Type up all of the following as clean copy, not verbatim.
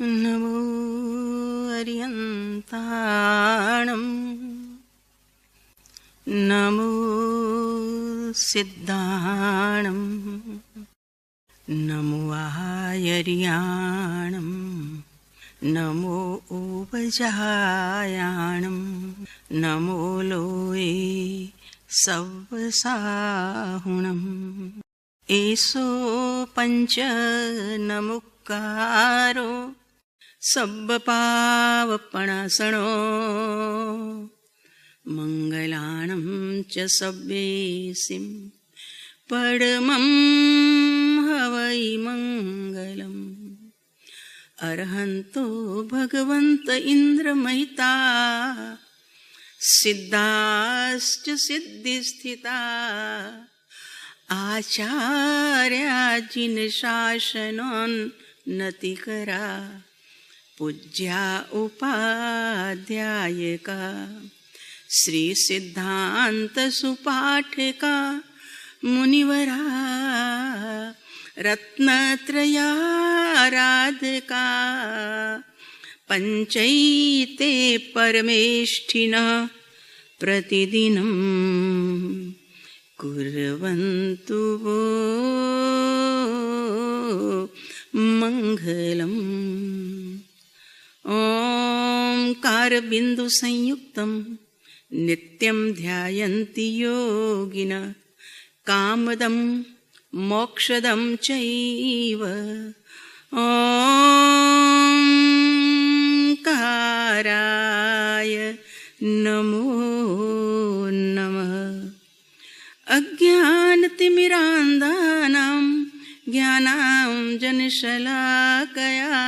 नमो अर्यन्ताणं नमो सिद्धाणं नमो आयर्याणं नमो उपजायाणं नमो लोये सव्वसाहुणम् एसो पंच नमुक्कारो सब्बपावपणासणो मंगलाणं च सव्येसिं परमं हवै मंगलम् अर्हन्तो भगवन्त इन्द्रमहिता सिद्धाश्च सिद्धिस्थिता आचार्या जिन शासनोन्नतिकरा पूज्या उपाध्यायका श्री सिद्धांत सुपाठका मुनिवरा रत्नत्रयाराधका पंचैते परमेष्ठिनः प्रतिदिनम् कुर्वन्तु वो मंगलम्। ओंकारबिन्दु संयुक्तं नित्यं ध्यायन्ति योगिनः कामदं मोक्षदं चैव ओंकाराय नमो नमः। अज्ञानतिमिरान्धानां ज्ञानाञ्जनशलाकया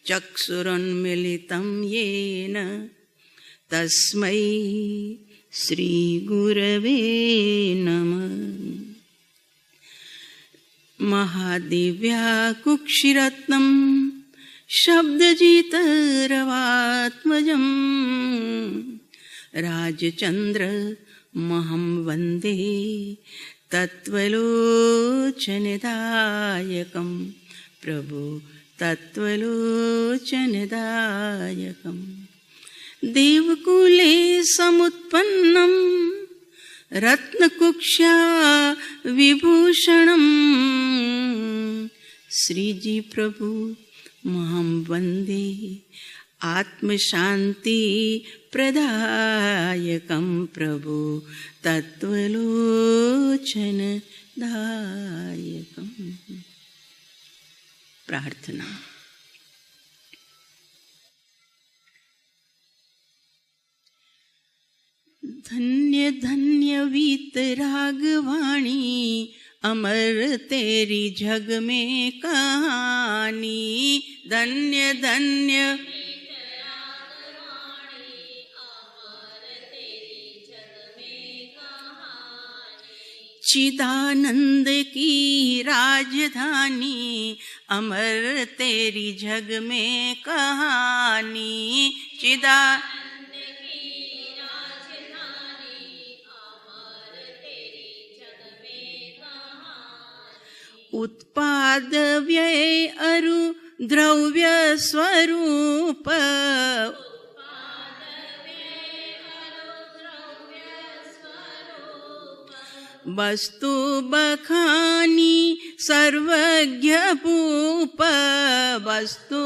चक्षुरुन्मीलितं येन तस्मै श्रीगुरवे नमः। महादिव्याकुक्षिरत्नं शब्दजितरवात्मजं राजचन्द्रमहं वन्दे तत्त्वलोचनदायकं प्रभो तत्त्वलोचनदायकम्। देवकुले समुत्पन्नं रत्नकुक्ष्या विभूषणं श्रीजी प्रभु महं वन्दे आत्मशान्ति प्रदायकं प्रभु तत्त्वलोचनदायकम्। प्रार्थना। धन्य धन्य वीतरागवाणी अमर तेरी जग में कहानी। धन्य धन्य चिदानंद की राजधानी अमर तेरी जग में कहानी। चिदानंद की राजधानी अमर तेरी जग में कहानी। उत्पाद व्यय अरु द्रव्य स्वरूप वस्तु बखानी सर्वज्ञ भूप वस्तु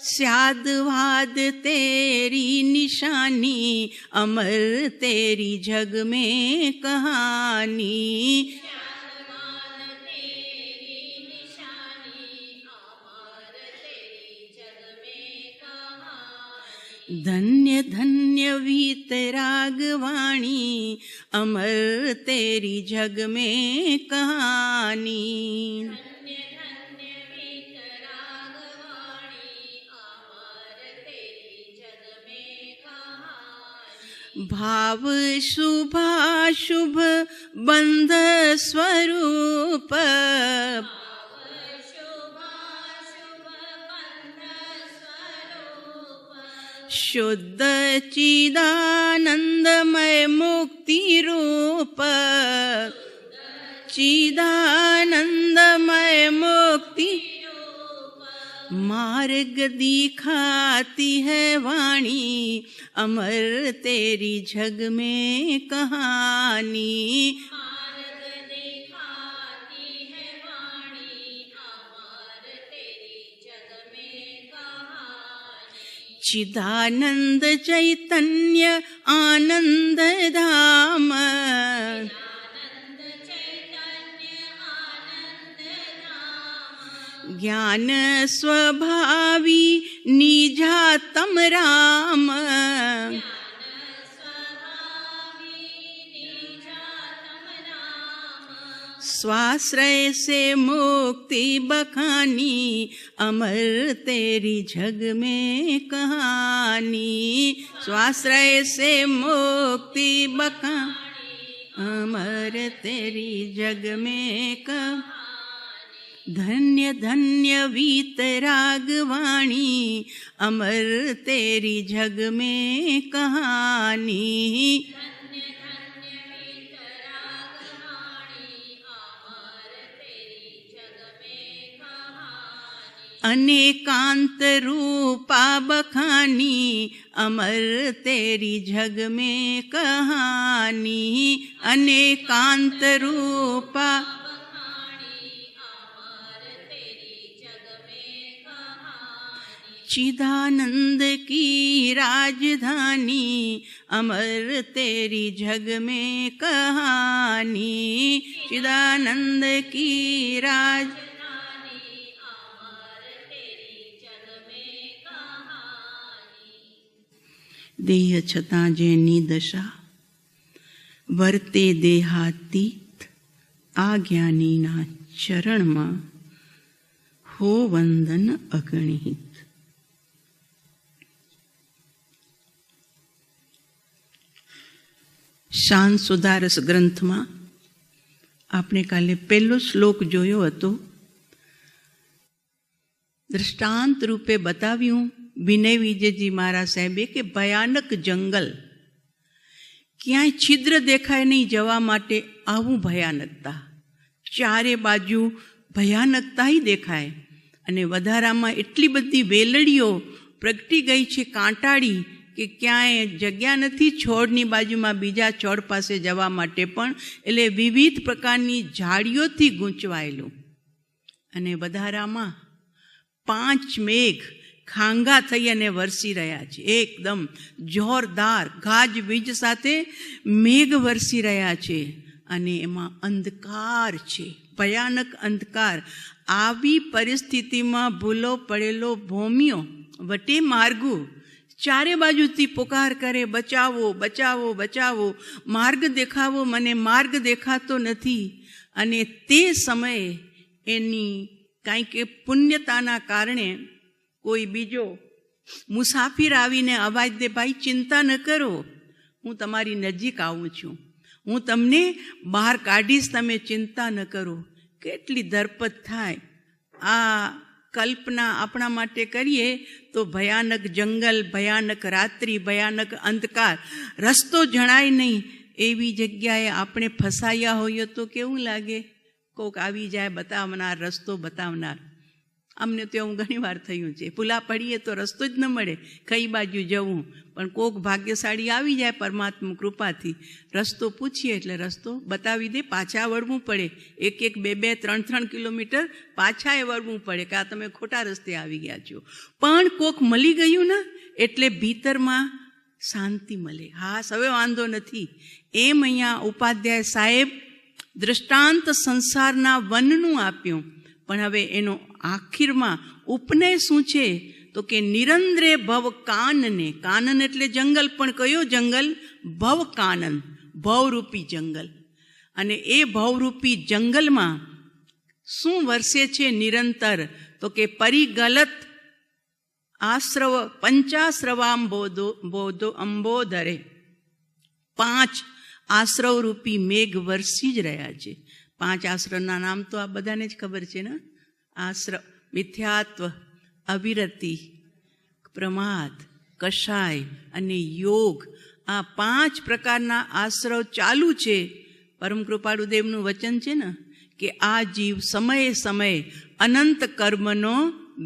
स्यादवाद तेरी निशानी अमर तेरी जग में कहानी। धन्य धन्य वीतरागवाणी अमर तेरी जग में कहानी। धन्य धन्य वीतरागवाणी अमर तेरी जग में कहानी। भाव शुभाशुभ बंध स्वरूप शुद्ध चिदानंदमय मुक्ति रूप सच्चिदानंदमय मुक्ति मार्ग दिखाती है वाणी, अमर तेरी जग में कहानी। चिदानंद चैतन्य आनंद धाम, ज्ञान स्वभावी निजातम राम, स्वाश्रय से मुक्ति बखानी, अमर तेरी जग में कहानी। स्वाश्रय से मुक्ति बखानी, अमर तेरी जग में कहानी। धन्य धन्य वीतरागवाणी, अमर तेरी जग में कहानी। अनेकांत रूपा बखानी, अमर तेरी जग में कहानी। अनेकांत रूपा चिदानंद की राजधानी, अमर तेरी जग में कहानी। चिदानंद की राजधानी, अमर तेरी जग में कहानी। देह छतां जेनी दशा वर्ते देहातीत, आ ज्ञानीना चरणमां हो वंदन अगणित। શાન સુધારસ ગ્રંથમાં આપણે કાલે પહેલો શ્લોક જોયો હતો. દૃષ્ટાંત રૂપે બતાવ્યું વિનય વિજયજી મહારાજ સાહેબે કે ભયાનક જંગલ, ક્યાંય છિદ્ર દેખાય નહીં જવા માટે, આવું ભયાનકતા, ચારે બાજુ ભયાનકતા દેખાય. અને વધારામાં એટલી બધી વેલડીઓ પ્રગટી ગઈ છે કાંટાળી કે ક્યાંય જગ્યા નથી છોડની બાજુમાં બીજા છોડ પાસે જવા માટે પણ. એટલે વિવિધ પ્રકારની ઝાડીઓથી ગૂંચવાયેલું. અને વધારામાં 5 મેઘ ખાંગા થઈ અને વરસી રહ્યા છે. એકદમ જોરદાર ગાજવીજ સાથે મેઘ વરસી રહ્યા છે. અને એમાં અંધકાર છે, ભયાનક અંધકાર. આવી પરિસ્થિતિમાં ભૂલો પડેલો ભોમિયો વટે માર્ગુ ચારે બાજુથી પુકાર કરે, બચાવો બચાવો બચાવો, માર્ગ દેખાવો, મને માર્ગ દેખાતો નથી. અને તે સમયે એની કાંઈક પુણ્યતાના કારણે કોઈ બીજો મુસાફિર આવીને અવાજ દે, ભાઈ ચિંતા ન કરો, હું તમારી નજીક આવું છું, હું તમને બહાર કાઢીશ, તમે ચિંતા ન કરો. કેટલી ધરપત થાય. આ કલ્પના આપણા માટે કરીએ તો ભયાનક જંગલ, ભયાનક રાત્રિ, ભયાનક અંધકાર, રસ્તો જણાય નહીં એવી જગ્યાએ આપણે ફસાયા હોઈએ તો કેવું લાગે? કોક આવી જાય બતાવનાર, રસ્તો બતાવનાર. અમને તો એવું ઘણી વાર થયું છે. ભૂલા પડીએ તો રસ્તો જ ન મળે, કઈ બાજુ જવું. પણ કોક ભાગ્યશાળી આવી જાય પરમાત્મા કૃપાથી, રસ્તો પૂછીએ એટલે રસ્તો બતાવી દે. પાછા વળવું પડે, 1-1, 2-2, 3-3 કિલોમીટર પાછા વળવું પડે કે આ તમે ખોટા રસ્તે આવી ગયા છો. પણ કોક મળી ગયું ને એટલે ભીતરમાં શાંતિ મળે. હા, હવે વાંધો નથી. એમ અહીંયા ઉપાધ્યાય સાહેબ દૃષ્ટાંત સંસારના વનનું આપ્યું. પણ હવે એનો આખીરમાં ઉપનય શું છે તો કે નિરંદ્રે ભવ કાનને, કાનન એટલે જંગલ, પણ કયો જંગલ? ભવ કાનન, ભવરૂપી જંગલ. અને એ ભવરૂપી જંગલમાં શું વરસે છે નિરંતર? તો કે પરિગલત આશ્રવ પંચાશ્રવાંબોધો અંબોધરે, 5 આશ્રવરૂપી મેઘ વરસી જ રહ્યા છે. 5 આશ્રવના નામ તો આ બધાને જ ખબર છે ને. આશ્રવ, મિથ્યાત્વ, અવિરતિ, પ્રમાદ, કષાય અને યોગ. આ 5 પ્રકારના આશ્રવ ચાલુ છે. પરમ કૃપાળુ દેવનું વચન છે ને, કે આ જીવ સમયે સમયે અનંત કર્મનો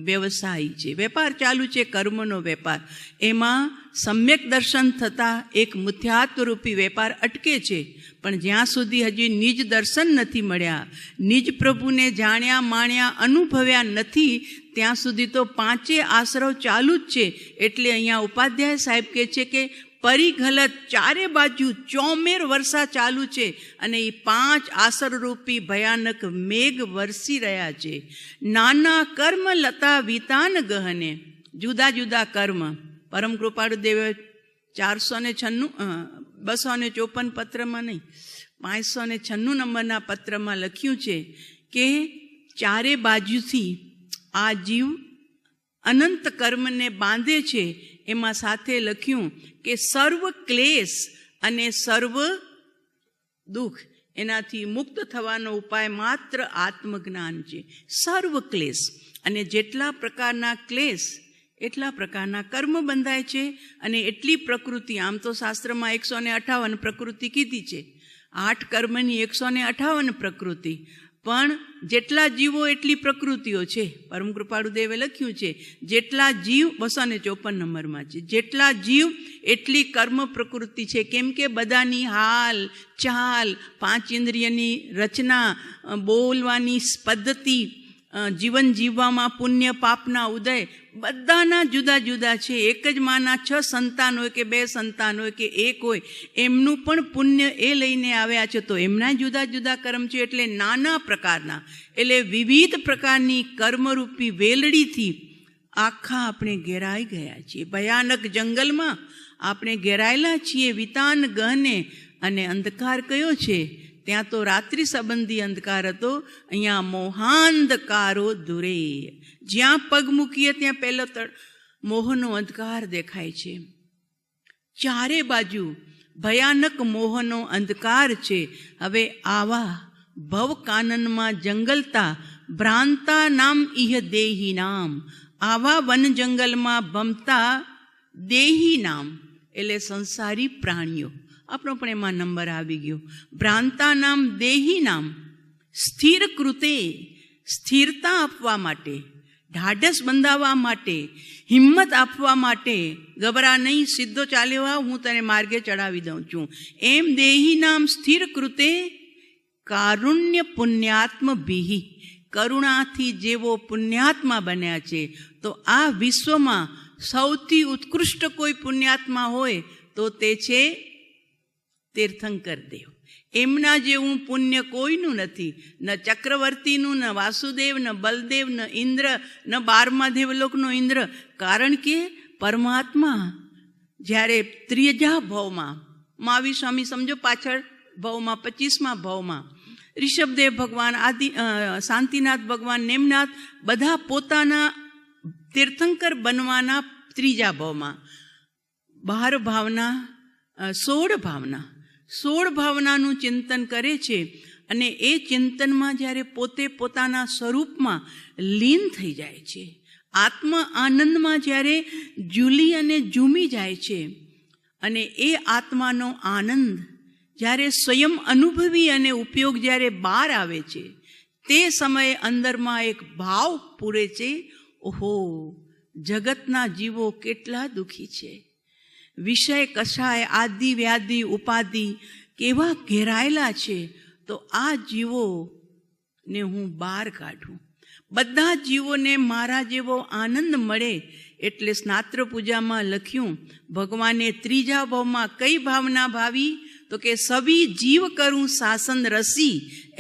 વ્યવસાય છે, વેપાર ચાલુ છે, કર્મનો વેપાર. એમાં સમ્યક દર્શન થતાં એક મિથ્યાત્વરૂપી વેપાર અટકે છે. પણ જ્યાં સુધી હજી નિજ દર્શન નથી મળ્યા, નિજ પ્રભુને જાણ્યા માણ્યા અનુભવ્યા નથી, ત્યાં સુધી તો પાંચે આશ્રવ ચાલુ જ છે. એટલે અહીંયા ઉપાધ્યાય સાહેબ કહે છે કે પરિઘલત ચારે બાજુ ચોમેર વર્ષા ચાલુ છે અને એ 5 આસરરૂપી ભયાનક મેઘ વરસી રહ્યા છે. નાના કર્મ લતા વિતાન ગહને, જુદા જુદા કર્મ. પરમ કૃપાળુ દેવે 254 પત્રમાં નહીં, 596 નંબરના પત્રમાં લખ્યું છે કે ચારે બાજુથી આ જીવ અનંત કર્મને બાંધે છે. એમાં સાથે લખ્યું કે સર્વ ક્લેશ અને સર્વ દુઃખ એનાથી મુક્ત થવાનો ઉપાય માત્ર આત્મજ્ઞાન છે. સર્વ ક્લેશ, અને જેટલા પ્રકારના ક્લેશ એટલા પ્રકારના કર્મ બંધાય છે. અને એટલી પ્રકૃતિ, આમ તો શાસ્ત્રમાં 158 પ્રકૃતિ કીધી છે, 8 કર્મની 158 પ્રકૃતિ, પણ જેટલા જીવો એટલી પ્રકૃતિઓ છે. પરમ કૃપાળુ દેવે લખ્યું છે જેટલા જીવ 254 નંબરમાં છે, જેટલા જીવ એટલી કર્મ પ્રકૃતિ છે. કેમ કે બધાની હાલ ચાલ, 5 ઇન્દ્રિયની રચના, બોલવાની પદ્ધતિ, જીવન જીવવામાં પુણ્ય પાપના ઉદય બધાના જુદા જુદા છે. એક જ માના 6 સંતાન હોય કે 2 સંતાન હોય કે 1 હોય, એમનું પણ પુણ્ય એ લઈને આવ્યા છે, તો એમના જુદા જુદા કર્મ છે. એટલે નાના પ્રકારના, એટલે વિવિધ પ્રકારની કર્મરૂપી વેલડીથી આખા આપણે ઘેરાઈ ગયા છીએ. ભયાનક જંગલમાં આપણે ઘેરાયેલા છીએ. વિતાન ગહને, અને અંધકાર કયો છે? ત્યાં તો રાત્રિ સંબંધી અંધકાર હતો, અહીંયા મોહાંધકારો દૂરે. જ્યાં પગ મૂકીએ ત્યાં પહેલો મોહનો અંધકાર દેખાય છે. ચારે બાજુ ભયાનક મોહનો અંધકાર છે. હવે આવા ભવ કાનનમાં જંગલતા ભ્રાંતા નામ ઇહ દેહી નામ, આવા વન જંગલમાં ભમતા દેહી નામ એટલે સંસારી પ્રાણીઓ, આપણો પણ એમાં નંબર આવી ગયો. ભ્રાંતા નામ દેહી નામ, સ્થિર કૃતે, સ્થિરતા આપવા માટે, ઢાઢસ બંધાવવા માટે, હિંમત આપવા માટે, ગભરા નહીં, સીધો ચાલ્યો આવ, હું તને માર્ગે ચડાવી દઉં છું, એમ દેહી નામ સ્થિર કૃતે કારુણ્ય પુણ્યાત્મ ભીહી, કરુણાથી જેવો પુણ્યાત્મા બન્યા છે. તો આ વિશ્વમાં સૌથી ઉત્કૃષ્ટ કોઈ પુણ્યાત્મા હોય તો તે છે તીર્થંકર દેવ. એમના જેવું પુણ્ય કોઈનું નથી, ન ચક્રવર્તીનું, ન વાસુદેવ, ન બલદેવ, ન ઇન્દ્ર, ન 12મા દેવલોકનો ઇન્દ્ર. કારણ કે પરમાત્મા જ્યારે ત્રીજા ભવમાં, મહાવીર સ્વામી સમજો પાછળ ભવમાં 25મા ભવમાં, ઋષભદેવ ભગવાન, આદિ શાંતિનાથ ભગવાન, નેમનાથ બધા પોતાના તીર્થંકર બનવાના ત્રીજા ભવમાં 12 ભાવના 16 ભાવનાનું ચિંતન કરે છે. અને એ ચિંતનમાં જ્યારે પોતે પોતાના સ્વરૂપમાં લીન થઈ જાય છે, આત્મ આનંદમાં જ્યારે ઝૂલી અને ઝૂમી જાય છે, અને એ આત્માનો આનંદ જ્યારે સ્વયં અનુભવી અને ઉપયોગ જ્યારે બહાર આવે છે, તે સમયે અંદરમાં એક ભાવ પૂરે છે, ઓહો, જગતના જીવો કેટલા દુઃખી છે, વિષય કષાય આદિ વ્યાધિ ઉપાધિ કેવા ઘેરાયેલા છે, તો આ જીવોને હું બહાર કાઢું, બધા જીવોને મારા જેવો આનંદ મળે. એટલે સ્નાત્ર પૂજામાં લખ્યું, ભગવાને ત્રીજા ભાવમાં કઈ ભાવના ભાવી? તો કે સભી જીવ કરું શાસન રસી,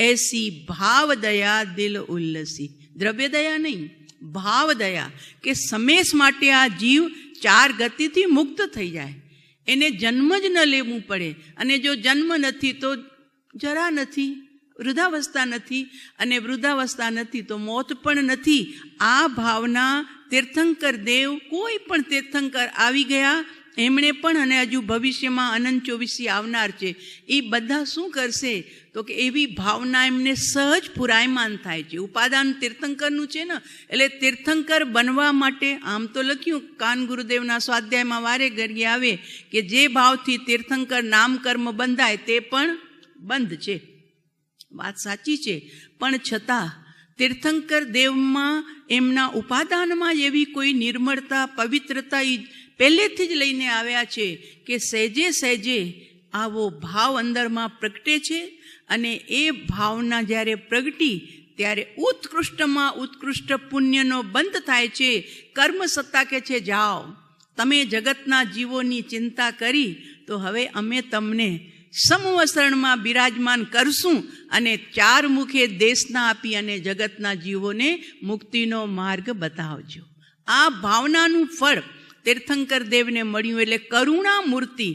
એસી ભાવ દયા દિલ ઉલ્લસી. દ્રવ્ય દયા નહીં, ભાવ દયા, કે સમેશ માટે આ જીવ 4 ગતિથી મુક્ત થઈ જાય, એને જન્મ જ ન લેવું પડે. અને જો જન્મ નથી તો જરા નથી, વૃદ્ધાવસ્થા નથી, અને વૃદ્ધાવસ્થા નથી તો મોત પણ નથી. આ ભાવના તીર્થંકર દેવ, કોઈ પણ તીર્થંકર આવી ગયા એમણે પણ, અને હજુ ભવિષ્યમાં અનંત 24 આવનાર છે, એ બધા શું કરશે? તો કે એવી ભાવના એમને સહજ પુરાયમાન થાય છે. ઉપાદાન તીર્થંકરનું છે ને, એટલે તીર્થંકર બનવા માટે, આમ તો લખ્યું કાન ગુરુદેવના સ્વાધ્યાયમાં વારે ઘડીએ આવે કે જે ભાવથી તીર્થંકર નામ કર્મ બંધાય તે પણ બંધ છે. વાત સાચી છે, પણ છતાં તીર્થંકર દેવમાં એમના ઉપાદાનમાં એવી કોઈ નિર્મળતા, પવિત્રતા એ પહેલેથી જ લઈને આવ્યા છે કે સહેજે સહેજે આવો ભાવ અંદરમાં પ્રગટે છે. અને એ ભાવના જ્યારે પ્રગટી ત્યારે ઉત્કૃષ્ટમાં ઉત્કૃષ્ટ પુણ્યનો બંધ થાય છે. કર્મ સત્તા કે છે જાઓ, તમે જગતના જીવોની ચિંતા કરી તો હવે અમે તમને સમવસરણમાં બિરાજમાન કરશું અને ચાર મુખે દેશના આપી અને જગતના જીવોને મુક્તિનો માર્ગ બતાવજો. આ ભાવનાનું ફળ તીર્થંકર દેવને મળ્યું. એટલે કરુણા મૂર્તિ,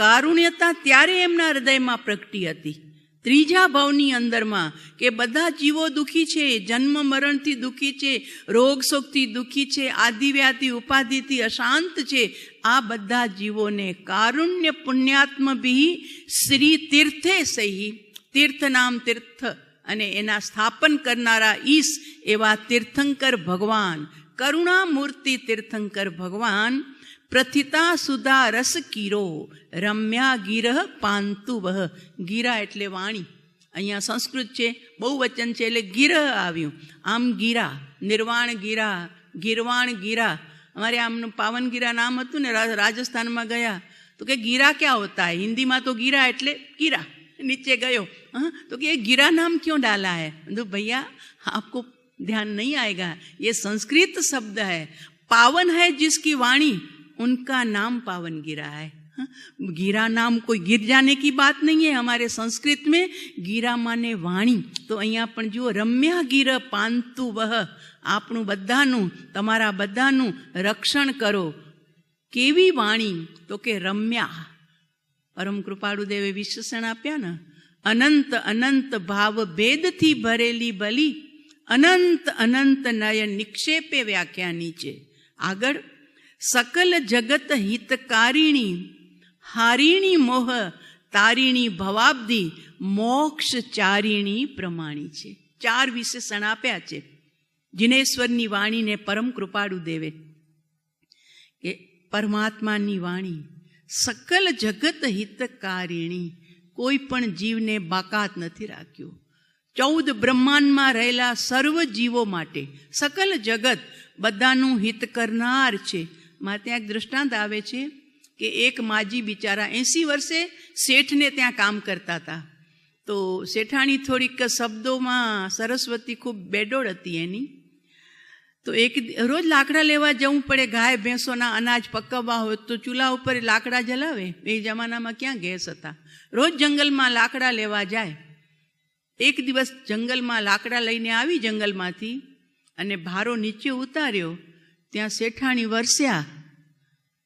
કારુણ્યતા ત્યારે એમના હૃદયમાં પ્રગટી હતી. ત્રીજા ભાવની અંદરમાં કે બધા જીવો દુઃખી છે, જન્મ મરણથી દુઃખી છે, રોગ શોકથી દુઃખી છે, આદિવ્યાધિ ઉપાધિથી અશાંત છે. આ બધા જીવોને કારુણ્ય પુણ્યાત્મ ભી શ્રી તીર્થે સહી, તીર્થ નામ તીર્થ અને એના સ્થાપન કરનારા ઈશ એવા તીર્થંકર ભગવાન, કરુણામૂર્તિ તીર્થંકર ભગવાન પ્રથિતા સુધા રસ કીરો રમ્યા ગીરહ પાંતુ વહ. ગીરા એટલે વાણી, અહીંયા સંસ્કૃત છે, બહુવચન છે એટલે ગીરહ આવ્યું. આમ ગીરા, નિર્વાણ ગીરા, ગીરવાણ ગીરા. અમારે આમનું પાવનગીરા નામ હતું ને, રાજસ્થાનમાં ગયા તો કે ગીરા ક્યાં હોતા હૈ? હિન્દીમાં તો ગીરા એટલે ગીરા, નીચે ગયો. તો કે ये गिरा नाम क्यों डाला है? तो भैया आपको ध्यान नहीं आएगा, ये संस्कृत शब्द है. पावन है जिसकी वाणी, उनका नाम पावन गिरा है. गिरा नाम कोई गिर जाने की बात नहीं है. हमारे संस्कृत में गिरा माने वाणी. तो અહીંયા પણ જુઓ, રમ્યા ગીર પાંતુ વહ, આપણું બધાનું, તમારા બધાનું રક્ષણ કરો. કેવી વાણી? તો કે રમ્યા. પરમ કૃપાળુ દેવે વિશેષણ આપ્યા ને, અનંત અનંત ભાવ ભેદથી ભરેલી બલી, અનંત અનંત નયન નિક્ષેપે વ્યાખ્યાની છે. આગળ સકલ જગત હિતકારિણી, હારિણી મોહ તારિણી ભવાબ્ધિ, મોક્ષ ચારિણી પ્રમાણી છે. ચાર વિશેષણ આપ્યા છે જિનેશ્વરની વાણીને પરમ કૃપાળુ દેવે. કે પરમાત્માની વાણી સકલ જગત હિતકારિણી, કોઈ પણ જીવને બાકાત નથી રાખ્યો. 14 બ્રહ્માંડમાં રહેલા સર્વ જીવો માટે સકલ જગત બધાનું હિત કરનાર છે. માં ત્યાં એક દૃષ્ટાંત આવે છે કે એક માજી બિચારા 80 વર્ષે શેઠને ત્યાં કામ કરતા હતા. તો શેઠાણી થોડીક શબ્દોમાં સરસ્વતી ખૂબ બેડોળ હતી એની. તો એક રોજ લાકડા લેવા જવું પડે. ગાય ભેંસોના અનાજ પકવવા હોય તો ચૂલા ઉપર લાકડા જલાવે. એ જમાનામાં ક્યાં ગેસ હતા. રોજ જંગલમાં લાકડા લેવા જાય. એક દિવસ જંગલમાં લાકડા લઈને આવી જંગલમાંથી અને ભારો નીચે ઉતાર્યો. ત્યાં શેઠાણી વરસ્યા.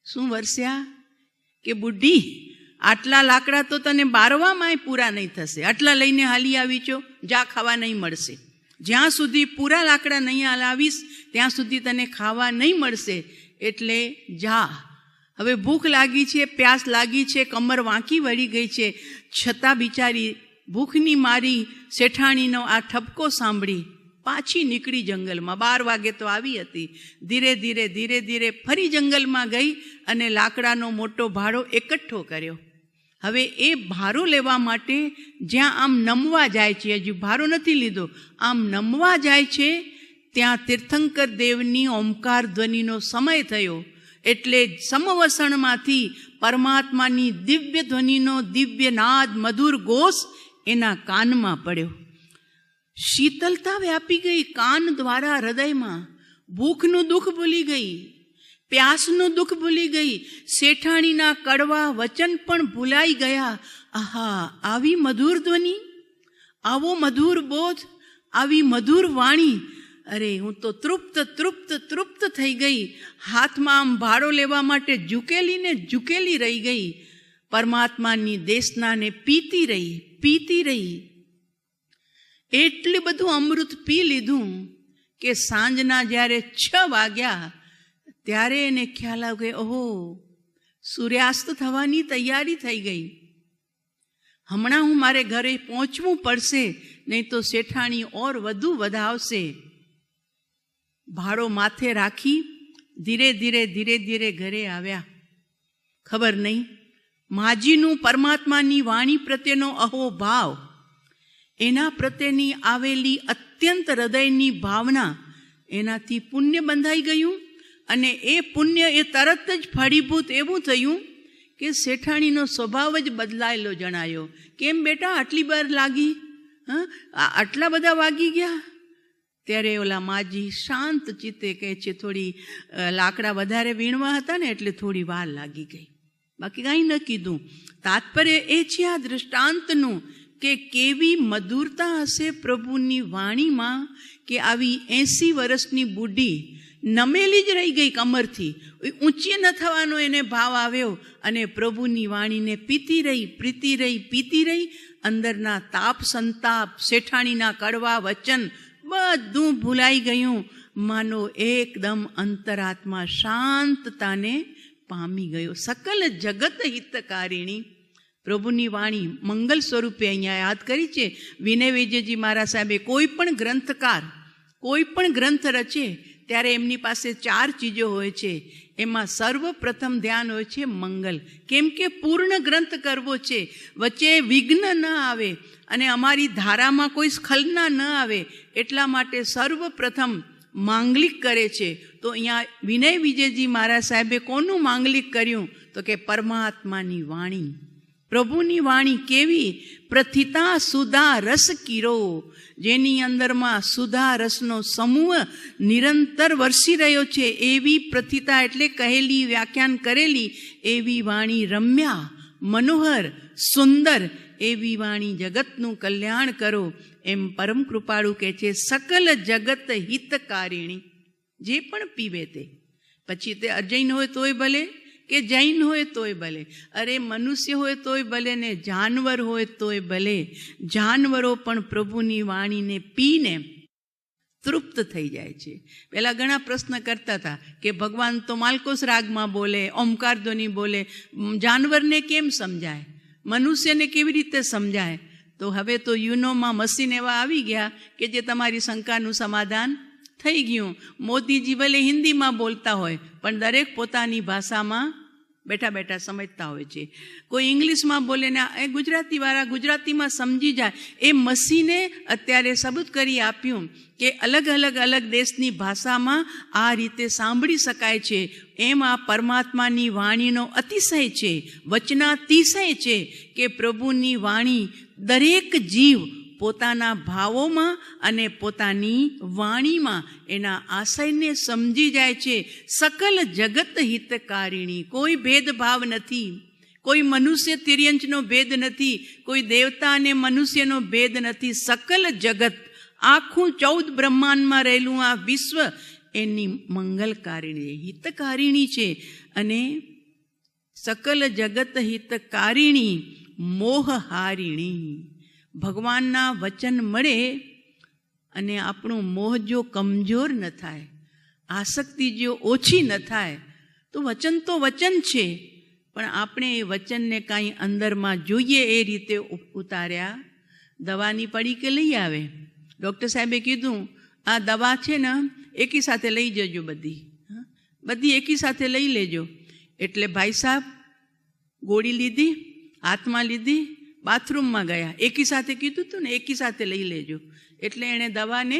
શું વરસ્યા? કે બુઢી, આટલા લાકડા તો તને બારવામાંય પૂરા નહીં થશે. આટલા લઈને હાલી આવી છો, જા, ખાવા નહીં મળશે. જ્યાં સુધી પૂરા લાકડા નહીં લાવીશ ત્યાં સુધી તને ખાવા નહીં મળશે. એટલે જા. હવે ભૂખ લાગી છે, પ્યાસ લાગી છે, કમર વાંકી વળી ગઈ છે, છતાં બિચારી ભૂખની મારી શેઠાણીનો આ ઠપકો સાંભળી પાછી નીકળી જંગલમાં. 12 વાગે તો આવી હતી. ધીરે ધીરે ધીરે ધીરે ફરી જંગલમાં ગઈ અને લાકડાનો મોટો ભારો એકઠો કર્યો. હવે એ ભારો લેવા માટે જ્યાં આમ નમવા જાય છે, હજુ ભારો નથી લીધો, આમ નમવા જાય છે, ત્યાં તીર્થંકર દેવની ઓમકાર ધ્વનિનો સમય થયો. એટલે સમવસણમાંથી પરમાત્માની દિવ્ય ધ્વનિનો દિવ્ય નાદ, મધુર ઘોષ એના કાનમાં પડ્યો. શીતલતા વ્યાપી ગઈ કાન દ્વારા હૃદયમાં. ભૂખનું દુઃખ ભૂલી ગઈ, પ્યાસનું દુઃખ ભૂલી ગઈ, શેઠાણીના કડવા વચન પણ ભૂલાઈ ગયા. આહા, આવી મધુર ધ્વનિ, આવો મધુર બોધ, આવી મધુર વાણી. અરે, હું તો તૃપ્ત તૃપ્ત તૃપ્ત થઈ ગઈ. હાથમાં આમ ભાડો લેવા માટે ઝૂકેલી રહી ગઈ. પરમાત્માની દેશનાને પીતી રહી. એટલું બધું અમૃત પી લીધું કે સાંજના જ્યારે 6 વાગ્યા ત્યારે એને ખ્યાલ આવ્યો કે ઓહો, સૂર્યાસ્ત થવાની તૈયારી થઈ ગઈ. હમણાં હું મારે ઘરે પહોંચવું પડશે, નહીં તો શેઠાણી ઓર વધુ વધાવશે. ભાડો માથે રાખી ધીરે ધીરે ઘરે આવ્યા. ખબર નહીં, માજીનું પરમાત્માની વાણી પ્રત્યેનો અહોભાવ એના પ્રત્યેની આવેલી અત્યંત હૃદયની ભાવના, એનાથી પુણ્ય બંધાઈ ગયું અને એ પુણ્ય એ તરત જ ફળીભૂત એવું થયું કે શેઠાણીનો સ્વભાવ જ બદલાયેલો જણાયો. કેમ બેટા આટલી વાર લાગી? આટલા બધા વાગી ગયા? ત્યારે ઓલા માજી શાંત ચિત્તે કહે છે, થોડી લાકડા વધારે વીણવા હતા ને એટલે થોડી વાર લાગી ગઈ, બાકી કાંઈ ન કીધું. તાત્પર્ય એ છે આ દૃષ્ટાંતનું કે કેવી મધુરતા હશે પ્રભુની વાણીમાં, કે આવી 80 વર્ષની બુઢી નમેલી જ રહી ગઈ કમરથી, ઊંચી ન થવાનો એને ભાવ આવ્યો અને પ્રભુની વાણીને પીતી રહી. અંદરના તાપ સંતાપ, શેઠાણીના કડવા વચન બધું ભૂલાઈ ગયું. માનો એકદમ અંતરાત્મા શાંતતાને પામી ગયો. સકલ જગત હિતકારિણી પ્રભુની વાણી મંગલ સ્વરૂપે અહીંયા યાદ કરી છે. વિનય વિજયજી મહારાજ સાહેબે કોઈ પણ ગ્રંથકાર કોઈ પણ ગ્રંથ રચે ત્યારે એમની પાસે 4 ચીજો હોય છે. એમાં સર્વપ્રથમ ધ્યાન હોય છે મંગલ. કેમ કે પૂર્ણ ગ્રંથ કરવો છે, વચ્ચે વિઘ્ન ન આવે અને અમારી ધારામાં કોઈ સ્ખલના ન આવે, એટલા માટે સર્વપ્રથમ માંગલિક કરે છે. તો અહીંયા વિનય વિજયજી મહારાજ સાહેબે કોનું માંગલિક કર્યું? તો કે પરમાત્માની વાણી, પ્રભુની વાણી. કેવી? પ્રથિતા સુધા રસ કીરો, જેની અંદરમાં સુધા રસનો સમૂહ નિરંતર વરસી રહ્યો છે. એવી પ્રથિતા એટલે કહેલી, વ્યાખ્યાન કરેલી એવી વાણી, રમ્યા, મનોહર, સુંદર એવી વાણી જગતનું કલ્યાણ કરો. એમ પરમ કૃપાળુ કહે છે, સકલ જગત હિતકારિણી. જે પણ પીવે તે, પછી તે અજૈન હોય તોય ભલે કે જૈન હોય તોય ભલે, અરે મનુષ્ય હોય તોય ભલે ને જાનવર હોય તોય ભલે, જાનવરો પણ પ્રભુની વાણીને પીને તૃપ્ત થઈ જાય છે. પહેલાં ઘણા પ્રશ્ન કરતા હતા કે ભગવાન તો માલકોસ રાગમાં બોલે, ઓમકાર ધ્વનિ બોલે, જાનવરને કેમ સમજાય, મનુષ્યને કેવી રીતે સમજાય? તો હવે તો યુનોમાં મશીન એવા આવી ગયા કે જે તમારી શંકાનું સમાધાન થઈ ગયું. મોદીજી ભલે હિન્દીમાં બોલતા હોય પણ દરેક પોતાની ભાષામાં બેઠા બેઠા સમજતા હોય છે. કોઈ ઇંગ્લિશમાં બોલે ને એ ગુજરાતીવાળા ગુજરાતીમાં સમજી જાય. એ મશીને અત્યારે સબૂત કરી આપ્યું કે અલગ દેશની ભાષામાં આ રીતે સાંભળી શકાય છે. એમ આ પરમાત્માની વાણીનો અતિશય છે, વચનાતિશય છે કે પ્રભુની વાણી દરેક જીવ પોતાના ભાવોમાં અને પોતાની વાણીમાં એના આશયને સમજી જાય છે. સકલ જગત હિતકારિણી, કોઈ ભેદભાવ નથી, કોઈ મનુષ્ય તિર્યંચનો ભેદ નથી, કોઈ દેવતા અને મનુષ્યનો ભેદ નથી. સકલ જગત, આખું 14 બ્રહ્માંડમાં રહેલું આ વિશ્વ એની મંગલકારિણી, હિતકારિણી છે. અને સકલ જગત હિતકારિણી મોહહારિણી. ભગવાનના વચન મળે અને આપણું મોહ જો કમજોર ન થાય, આસક્તિ જો ઓછી ન થાય, તો વચન છે, પણ આપણે એ વચનને કાંઈ અંદરમાં જોઈએ એ રીતે ઉતાર્યા. દવાની પડીકે લઈ આવે, ડૉક્ટર સાહેબે કીધું આ દવા છે ને એકી સાથે લઈ જજો, બધી એકી સાથે લઈ લેજો. એટલે ભાઈ સાહેબ ગોળી લીધી, હાથમાં લીધી, બાથરૂમમાં ગયા, એકી સાથે કીધું હતું ને એકી સાથે લઈ લેજો. એટલે એણે દવાને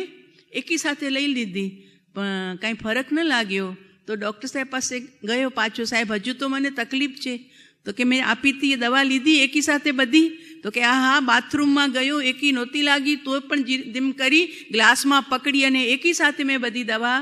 એકી સાથે લઈ લીધી, પણ કાંઈ ફરક ન લાગ્યો. તો ડૉક્ટર સાહેબ પાસે ગયો પાછો, સાહેબ હજુ તો મને તકલીફ છે. તો કે મેં આપી હતી એ દવા લીધી એકી સાથે બધી? તો કે હા, બાથરૂમમાં ગયો, એકી નહોતી લાગી તો પણ જેમ કરી ગ્લાસમાં પકડી અને એકી સાથે મેં બધી દવા.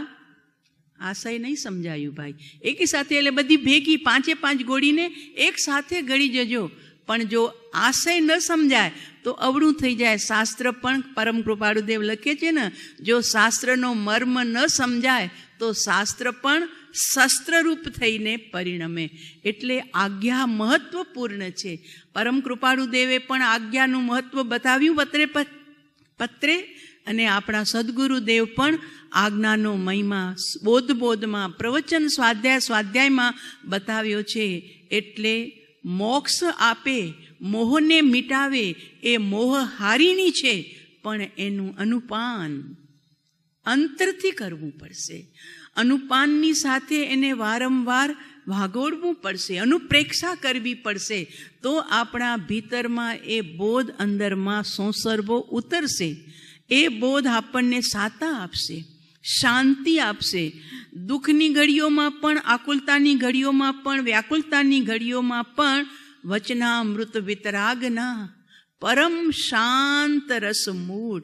આશય નહીં સમજાયું ભાઈ. એકી સાથે એટલે બધી ભેગી 5 ગોળીને એક સાથે ગળી જજો. પણ જો આશય ન સમજાય તો અવળું થઈ જાય. શાસ્ત્ર પણ પરમ કૃપાળુદેવ લખે છે ને, જો શાસ્ત્રનો મર્મ ન સમજાય તો શાસ્ત્ર પણ શસ્ત્રરૂપ થઈને પરિણમે. એટલે આજ્ઞા મહત્વપૂર્ણ છે. પરમ કૃપાળુદેવે પણ આજ્ઞાનું મહત્વ બતાવ્યું પત્રે, અને આપણા સદગુરુદેવ પણ આજ્ઞાનો મહિમા બોધમાં પ્રવચન સ્વાધ્યાયમાં બતાવ્યો છે. એટલે મોક્ષ આપે, મોહને મિટાવે એ મોહહારિણી છે, પણ એનું અનુપાન અંતરથી કરવું પડશે. અનુપાનની સાથે એને વારંવાર વાગોળવું પડશે, અનુપ્રેક્ષા કરવી પડશે, તો આપણા ભીતરમાં એ બોધ અંદરમાં સંસર્ગો ઉતરશે. એ બોધ આપણને સાતા આપશે, શાંતિ આપશે. દુઃખની ઘડીઓમાં પણ, આકુલતાની ઘડીઓમાં પણ, વ્યાકુલતાની ઘડીઓમાં પણ વચનામૃત વિતરાગના પરમ શાંત રસ મૂળ,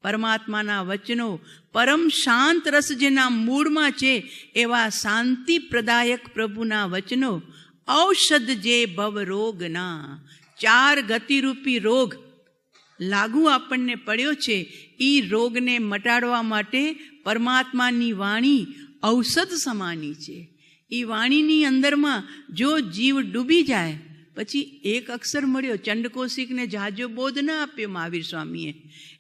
પરમાત્માના વચનો પરમ શાંત રસ જેના મૂળમાં છે એવા શાંતિ પ્રદાયક પ્રભુના વચનો ઔષધ જે ભવરોગના. 4 ગતિરૂપી રોગ લાગુ આપણને પડ્યો છે, એ રોગને મટાડવા માટે પરમાત્માની વાણી ઔષધ સમાની છે. એ વાણીની અંદરમાં જો જીવ ડૂબી જાય, પછી એક અક્ષર મળ્યો, ચંડકોશિકને જાજો બોધ ન આપ્યો મહાવીર સ્વામીએ.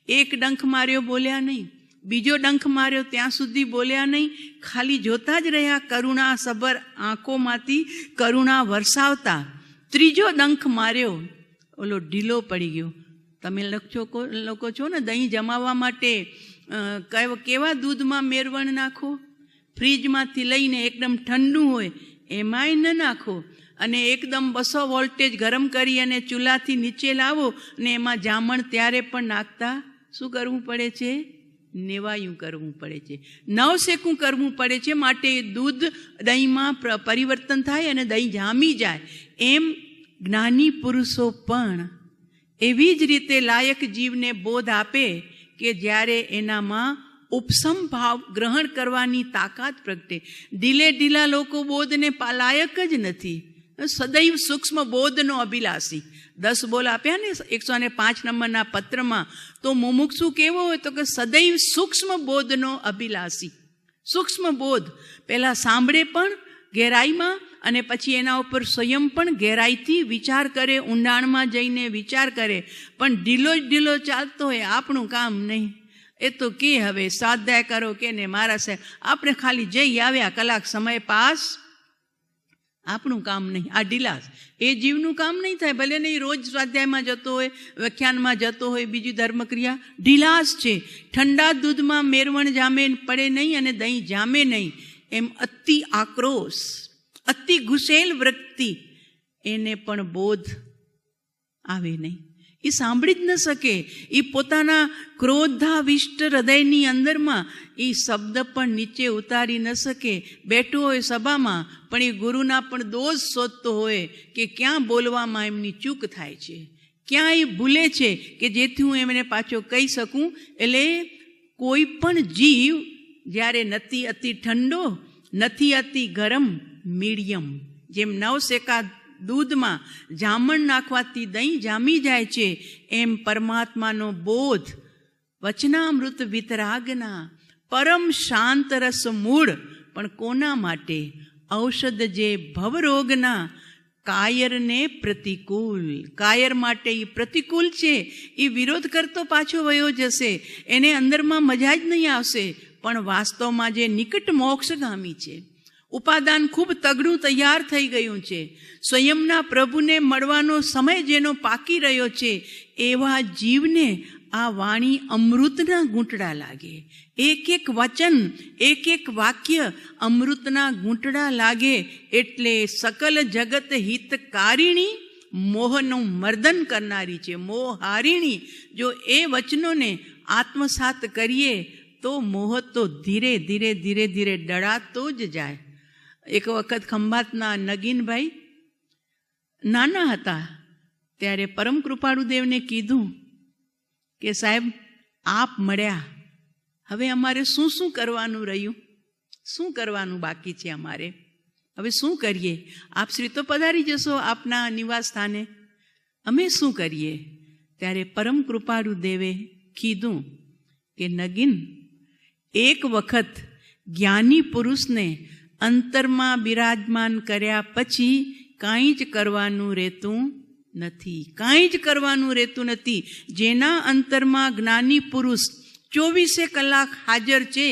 એક ડંખ માર્યો, બોલ્યા નહીં. બીજો ડંખ માર્યો, ત્યાં સુધી બોલ્યા નહીં. ખાલી જોતા જ રહ્યા, કરુણા સભર આંખોમાંથી કરુણા વરસાવતા. ત્રીજો ડંખ માર્યો, ઓલો ઢીલો પડી ગયો. તમે લોકો છો ને, દહીં જમાવવા માટે કેવા દૂધમાં મેરવણ નાખો? ફ્રીજમાંથી લઈને એકદમ ઠંડુ હોય એમાંય ન નાખો, અને એકદમ 200 વોલ્ટેજ ગરમ કરી અને ચૂલાથી નીચે લાવો અને એમાં જામણ ત્યારે પણ નાખતા શું કરવું પડે છે? નેવાયું કરવું પડે છે, નવશેકું કરવું પડે છે. માટે દૂધ દહીંમાં પરિવર્તન થાય અને દહીં જામી જાય. એમ જ્ઞાની પુરુષો પણ એવી જ રીતે લાયક જીવને બોધ આપે કે જ્યારે એનામાં ઉપસમ ભાવ ગ્રહણ કરવાની તાકાત પ્રગટે. ઢીલા લોકો બોધને લાયક જ નથી. સદૈવ સૂક્ષ્મ બોધનો અભિલાષી. 10 બોલ આપ્યા ને 105 નંબરના પત્રમાં, તો મુમુક્ષુ કેવો હોય તો કે સદૈવ સૂક્ષ્મ બોધનો અભિલાષી. સૂક્ષ્મ બોધ પહેલાં સાંભળે પણ ગહેરાઈમાં, અને પછી એના ઉપર સ્વયં પણ ગહેરાઈથી વિચાર કરે, ઊંડાણમાં જઈને વિચાર કરે. પણ ઢીલો ચાલતો હોય, આપણું કામ નહીં. એ તો કે હવે સ્વાધ્યાય કરો કે ને મારા સાહેબ, આપણે ખાલી જઈ આવ્યા, કલાક સમય પાસ, આપણું કામ નહીં. આ ઢીલાસ એ જીવનું કામ નહીં થાય. ભલે નહીં રોજ સ્વાધ્યાયમાં જતો હોય, વ્યાખ્યાનમાં જતો હોય, બીજી ધર્મક્રિયા, ઢીલાસ છે. ઠંડા દૂધમાં મેરવણ જામે પડે નહીં અને દહીં જામે નહીં. એમ અતિ આક્રોશ, અતિ ઘુસેલ વૃત્તિ, એને પણ બોધ આવે નહીં. એ સાંભળી જ ન શકે. એ પોતાના ક્રોધાવિષ્ટ હૃદયની અંદરમાં એ શબ્દ પણ નીચે ઉતારી ન શકે. બેઠો હોય સભામાં, પણ એ ગુરુના પણ દોષ શોધતો હોય કે ક્યાં બોલવામાં એમની ચૂક થાય છે, ક્યાં એ ભૂલે છે કે જેથી હું એમને પાછો કહી શકું. એટલે કોઈ પણ જીવ જ્યારે નથી અતિ ઠંડો, નથી અતિ ગરમ, મીડિયમ, જેમ નવશેકા દૂધમાં જામણ નાખવાથી દહીં જામી જાય છે, એમ પરમાત્માનો બોધ વચનામૃત વિતરાગના પરમ શાંત રસ મૂળ. પણ કોના માટે? ઔષધ જે ભવરોગના, કાયરને પ્રતિકૂળ. કાયર માટે એ પ્રતિકૂળ છે. એ વિરોધ કરતો પાછો વયો જશે, એને અંદરમાં મજા જ નહીં આવશે. પણ વાસ્તવમાં જે નિકટ મોક્ષગામી છે, ઉપાદાન ખૂબ તગડું તૈયાર થઈ ગયું છે, સ્વયંના પ્રભુને મળવાનો સમય જેનો પાકી રહ્યો છે, એવા જીવને આ વાણી અમૃતના ઘૂંટડા લાગે. એક વચન, એક વાક્ય અમૃતના ઘૂંટડા લાગે. એટલે સકલ જગત હિતકારિણી, મોહનું મર્દન કરનારી છે, મોહારિણી. જો એ વચનોને આત્મસાત કરીએ તો મોહ તો ધીરે ધીરે ડળાતો જ જાય. એક વખત ખંભાતના નગીનભાઈ નાના હતા ત્યારે પરમ કૃપાળુદેવને કીધું કે સાહેબ આપ મળ્યા, હવે અમારે શું કરવાનું રહ્યું, શું કરવાનું બાકી છે અમારે, હવે શું કરીએ? આપ શ્રી તો પધારી જશો આપના નિવાસ સ્થાને, અમે શું કરીએ? ત્યારે પરમ કૃપાળુદેવે કીધું કે નગીન, એક વખત જ્ઞાની પુરુષને અંતરમાં બિરાજમાન કર્યા પછી કાંઈ જ કરવાનું રહેતું નથી, કાંઈ જ કરવાનું રહેતું નથી. જેના અંતરમાં જ્ઞાની પુરુષ 24 કલાક હાજર છે,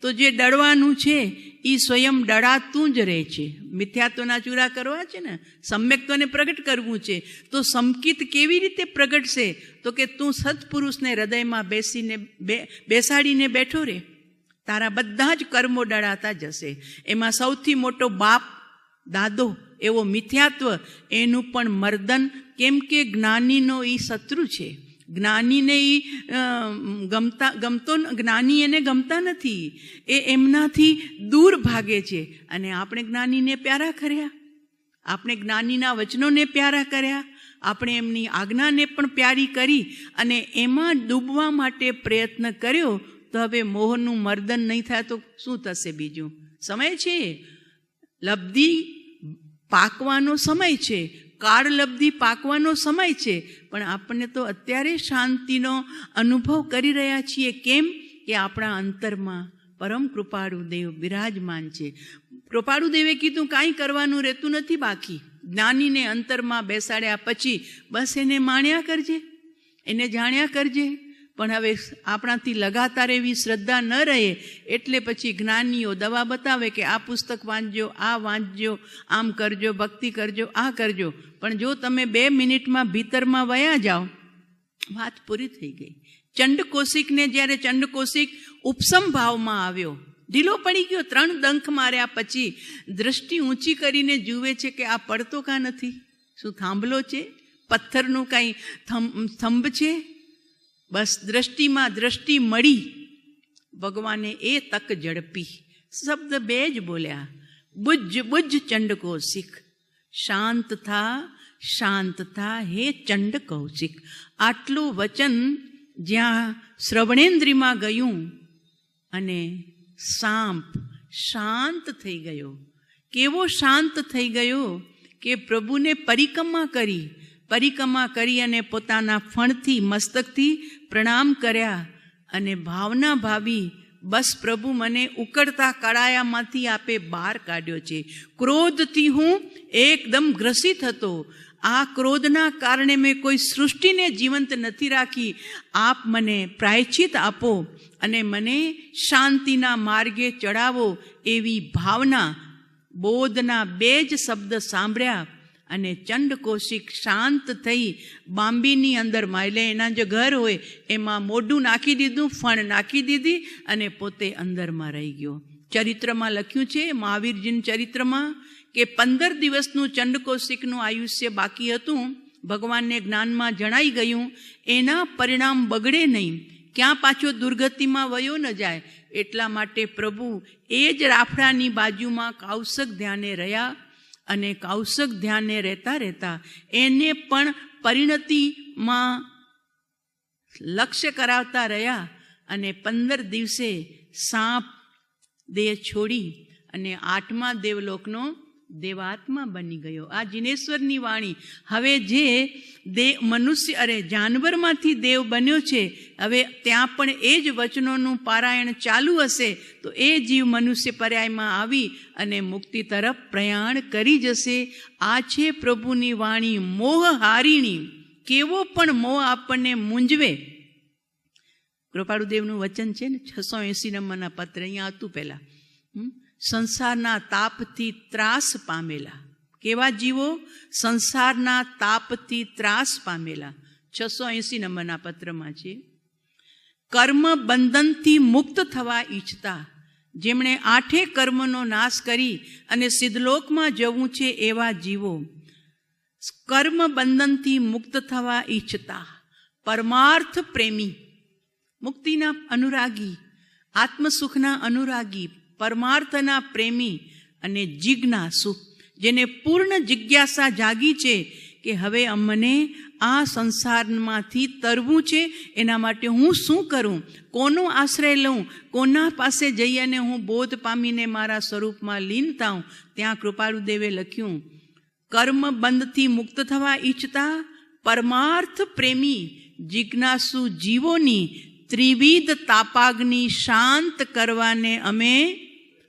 તો જે ડળવાનું છે એ સ્વયં ડળાતું જ રહે છે. મિથ્યાત્વના ચૂરા કરવા છે ને, સમ્યક્ત્વને પ્રગટ કરવું છે. તો સંકિત કેવી રીતે પ્રગટશે? તો કે તું સત્પુરુષને હૃદયમાં બેસાડીને બેઠો રહે, તારા બધા જ કર્મો ડળાતા જશે. એમાં સૌથી મોટો બાપ દાદો એવો મિથ્યાત્વ, એનું પણ મર્દન. કેમ કે જ્ઞાનીનો એ શત્રુ છે. જ્ઞાનીને એ જ્ઞાની એને ગમતા નથી, એ એમનાથી દૂર ભાગે છે. અને આપણે જ્ઞાનીને પ્યારા કર્યા, આપણે જ્ઞાનીના વચનોને પ્યારા કર્યા, આપણે એમની આજ્ઞાને પણ પ્યારી કરી અને એમાં ડૂબવા માટે પ્રયત્ન કર્યો. તો હવે મોહનું મર્દન નહીં થાય તો શું થશે? બીજું સમય છે, લબ્ધિ પાકવાનો સમય છે, કાળ લબ્ધિ પાકવાનો સમય છે. પણ આપણને તો અત્યારે શાંતિનો અનુભવ કરી રહ્યા છીએ. કેમ કે આપણા અંતરમાં પરમ કૃપાળુ દેવ બિરાજમાન છે. કૃપાળુ દેવે કીધું કાંઈ કરવાનું રહેતું નથી બાકી. જ્ઞાનીને અંતરમાં બેસાડ્યા પછી બસ એને માણ્યા કરજે, એને જાણ્યા કરજે. પણ હવે આપણાથી લગાતાર એવી શ્રદ્ધા ન રહે એટલે પછી જ્ઞાનીઓ દવા બતાવે કે આ પુસ્તક વાંચજો, આ વાંચજો, આમ કરજો, ભક્તિ કરજો, આ કરજો. પણ જો તમે 2 મિનિટમાં ભીતરમાં વયા જાઓ, વાત પૂરી થઈ ગઈ. ચંડકૌશિકને જ્યારે ચંડકૌશિક ઉપસમ ભાવમાં આવ્યો, ઢીલો પડી ગયો, 3 ડંખ માર્યા પછી દ્રષ્ટિ ઊંચી કરીને જુએ છે કે આ પડતો કાં નથી? શું થાંભલો છે? પથ્થરનું કાંઈ સ્તંભ છે? બસ દ્રષ્ટિમાં દ્રષ્ટિ મળી. ભગવાને એ તક ઝડપી. શબ્દ 2 જ બોલ્યા, બુજ બુજ ચંડકૌશિક, શાંત થા હે ચંડકૌશિક. આટલું વચન જ્યાં શ્રવણેન્દ્રિયમાં ગયું અને સાંપ શાંત થઈ ગયો. કેવો શાંત થઈ ગયો કે પ્રભુને પરિક્રમા કરી અને પોતાના ફણથી, મસ્તકથી પ્રણામ કર્યા અને ભાવના ભાવી, બસ પ્રભુ મને ઉકળતા કડાયામાંથી આપે બહાર કાઢ્યો છે. ક્રોધથી હું એકદમ ગ્રસિત હતો. આ ક્રોધના કારણે મેં કોઈ સૃષ્ટિને જીવંત નથી રાખી. આપ મને પ્રાયશ્ચિત આપો અને મને શાંતિના માર્ગે ચડાવો. એવી ભાવના, બોધના 2 જ શબ્દ સાંભળ્યા અને ચંડકૌશિક શાંત થઈ બાંબીની અંદરમાં, એટલે એના જે ઘર હોય એમાં મોઢું નાખી દીધું, ફણ નાખી દીધી અને પોતે અંદરમાં રહી ગયો. ચરિત્રમાં લખ્યું છે, મહાવીરજીના ચરિત્રમાં, કે 15 દિવસનું ચંડકૌશિકનું આયુષ્ય બાકી હતું. ભગવાનને જ્ઞાનમાં જણાઈ ગયું એના પરિણામ બગડે નહીં, ક્યાં પાછો દુર્ગતિમાં વયો ન જાય, એટલા માટે પ્રભુ એ જ રાફડાની બાજુમાં કૌશક ધ્યાને રહ્યા. અને કૌશક ધ્યાને રહેતા એને પણ પરિણતિમાં લક્ષ્ય કરાવતા રહ્યા. અને 15 દિવસે સાપ દેહ છોડી અને 8મા દેવલોકનો દેવાત્મા બની ગયો. આ જિનેશ્વરની વાણી. હવે જે જાનવરમાંથી દેવ બન્યો છે, હવે ત્યાં પણ એ જ વચનોનું પારાયણ ચાલુ હશે તો એ જીવ મનુષ્ય પર્યાયમાં આવી અને મુક્તિ તરફ પ્રયાણ કરી જશે. આ છે પ્રભુની વાણી, મોહ હારિણી. કેવો પણ મોહ આપણને મૂંઝવે. કૃપાળુદેવનું વચન છે ને, 680 નંબરના પત્ર, અહીંયા હતું પહેલાં. સંસારના તાપથી ત્રાસ પામેલા. કેવા જીવો? સંસારના તાપથી ત્રાસ પામેલા. 680 નંબરના પત્રમાં છે. કર્મ બંધનથી મુક્ત થવા ઈચ્છતા, જેમણે 8 કર્મનો નાશ કરી અને સિદ્ધલોકમાં જવું છે એવા જીવો. કર્મ બંધનથી મુક્ત થવા ઈચ્છતા, પરમાર્થ પ્રેમી, મુક્તિના અનુરાગી, આત્મસુખના અનુરાગી, પરમાર્થના પ્રેમી અને જિજ્ઞાસુ, જેને પૂર્ણ જિજ્ઞાસા જાગી છે કે હવે અમને આ સંસારમાંથી તરવું છે. એના માટે હું શું કરું? કોનો આશ્રય લઉં? કોના પાસે જઈ અને હું બોધ પામીને મારા સ્વરૂપમાં લીન થાઉં? ત્યાં કૃપાળુદેવે લખ્યું, કર્મ બંધથી મુક્ત થવા ઈચ્છતા પરમાર્થ પ્રેમી જિજ્ઞાસુ જીવોની ત્રિવિધ તાપાગ્નિ શાંત કરવાને અમે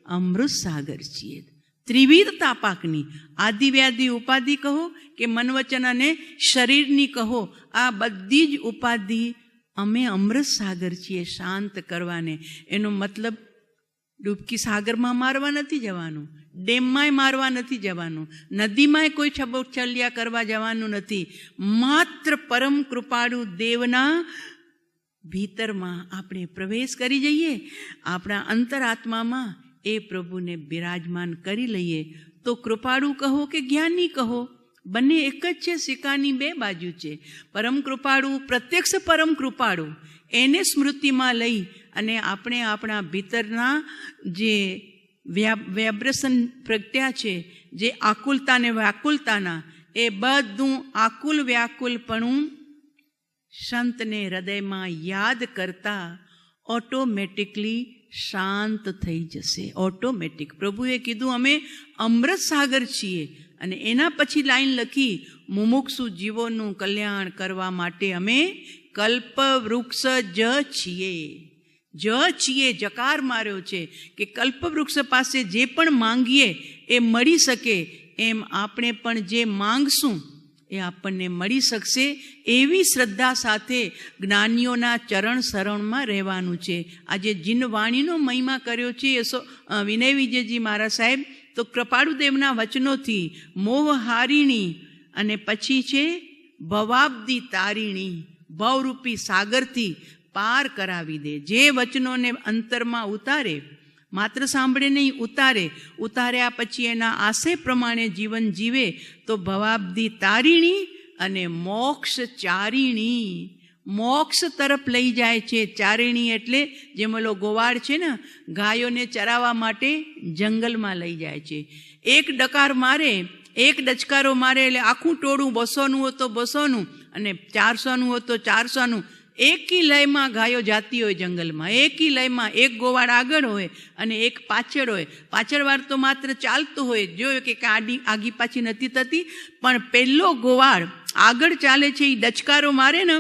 અમૃત સાગર છીએ. ત્રિવિધ તાપાગ્નિ, આદિવ્યાધિ ઉપાધિ કહો કે મનવચન અને શરીરની કહો, આ બધી જ ઉપાધિ અમે અમૃત સાગર છીએ શાંત કરવાને. એનો મતલબ ડૂબકી સાગરમાં મારવા નથી જવાનું, ડેમમાંય મારવા નથી જવાનું, નદીમાંય કોઈ છબોછલિયા કરવા જવાનું નથી. માત્ર પરમ કૃપાળુ દેવના ભીતરમાં આપણે પ્રવેશ કરી જઈએ, આપણા અંતરાત્મામાં એ પ્રભુને બિરાજમાન કરી લઈએ તો કૃપાળુ કહો કે જ્ઞાની કહો, બંને એક જ છે, સિક્કાની બે બાજુ છે. પરમ કૃપાળુ, પ્રત્યક્ષ પરમ કૃપાળુ, એને સ્મૃતિમાં લઈ અને આપણે આપણા ભીતરના જે વાઇબ્રેશન પ્રગટ્યા છે, જે આકુલતા ને વ્યાકુલતાના, એ બધું આકુલ વ્યાકુલપણું સંતને હૃદયમાં યાદ કરતા ઓટોમેટિકલી શાંત થઈ જશે. ઓટોમેટિક. પ્રભુએ કીધું અમે અમૃત સાગર છીએ, અને એના પછી લાઈન લખી, મુમુક્ષુ જીવોનું કલ્યાણ કરવા માટે અમે કલ્પવૃક્ષ જ છીએ. જ છીએ, જકાર માર્યો છે કે કલ્પવૃક્ષ પાસે જે પણ માંગીએ એ મળી શકે, એમ આપણે પણ જે માંગશું એ આપણને મળી શકશે. એવી શ્રદ્ધા સાથે જ્ઞાનીઓના ચરણ શરણમાં રહેવાનું છે. આજે જીનવાણીનો મહિમા કર્યો છે વિનય વિજયજી મહારાજ સાહેબ, તો કૃપાળુદેવના વચનોથી મોહહારિણી, અને પછી છે ભવાબ્દી તારિણી, ભવરૂપી સાગરથી પાર કરાવી દે. જે વચનોને અંતરમાં ઉતારે, માત્ર સાંભળે નહીં, ઉતાર્યા પછી એના આશય પ્રમાણે જીવન જીવે તો ભવાબ્દી તારિણી અને મોક્ષ ચારિણી, મોક્ષ તરફ લઈ જાય છે. ચારિણી એટલે જેમ ઓલો ગોવાળ છે ને, ગાયોને ચરાવવા માટે જંગલમાં લઈ જાય છે. એક ડકાર મારે, એક ડચકારો મારે એટલે આખું ટોળું, 200નું હોય તો 200નું અને 400નું હોય તો 400નું, એકી લયમાં ગાયો જાતી હોય જંગલમાં, એકી લયમાં. એક ગોવાળ આગળ હોય અને એક પાછળ હોય. પાછળવાળ તો માત્ર ચાલતું હોય, જોયું કે આગી પાછી નથી થતી, પણ પહેલો ગોવાળ આગળ ચાલે છે, એ ડચકારો મારે ને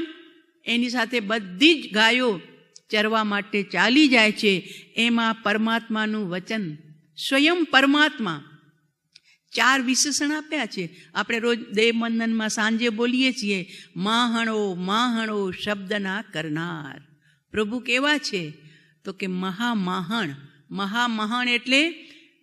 એની સાથે બધી જ ગાયો ચરવા માટે ચાલી જાય છે. એમાં પરમાત્માનું વચન, સ્વયં પરમાત્મા, 4 વિશેષણ આપ્યા છે. આપણે રોજ દેવવંદનમાં સાંજે બોલીએ છીએ, માહણો માહણો શબ્દના કરનાર. પ્રભુ કેવા છે? તો કે મહામહાણ. મહામહાણ એટલે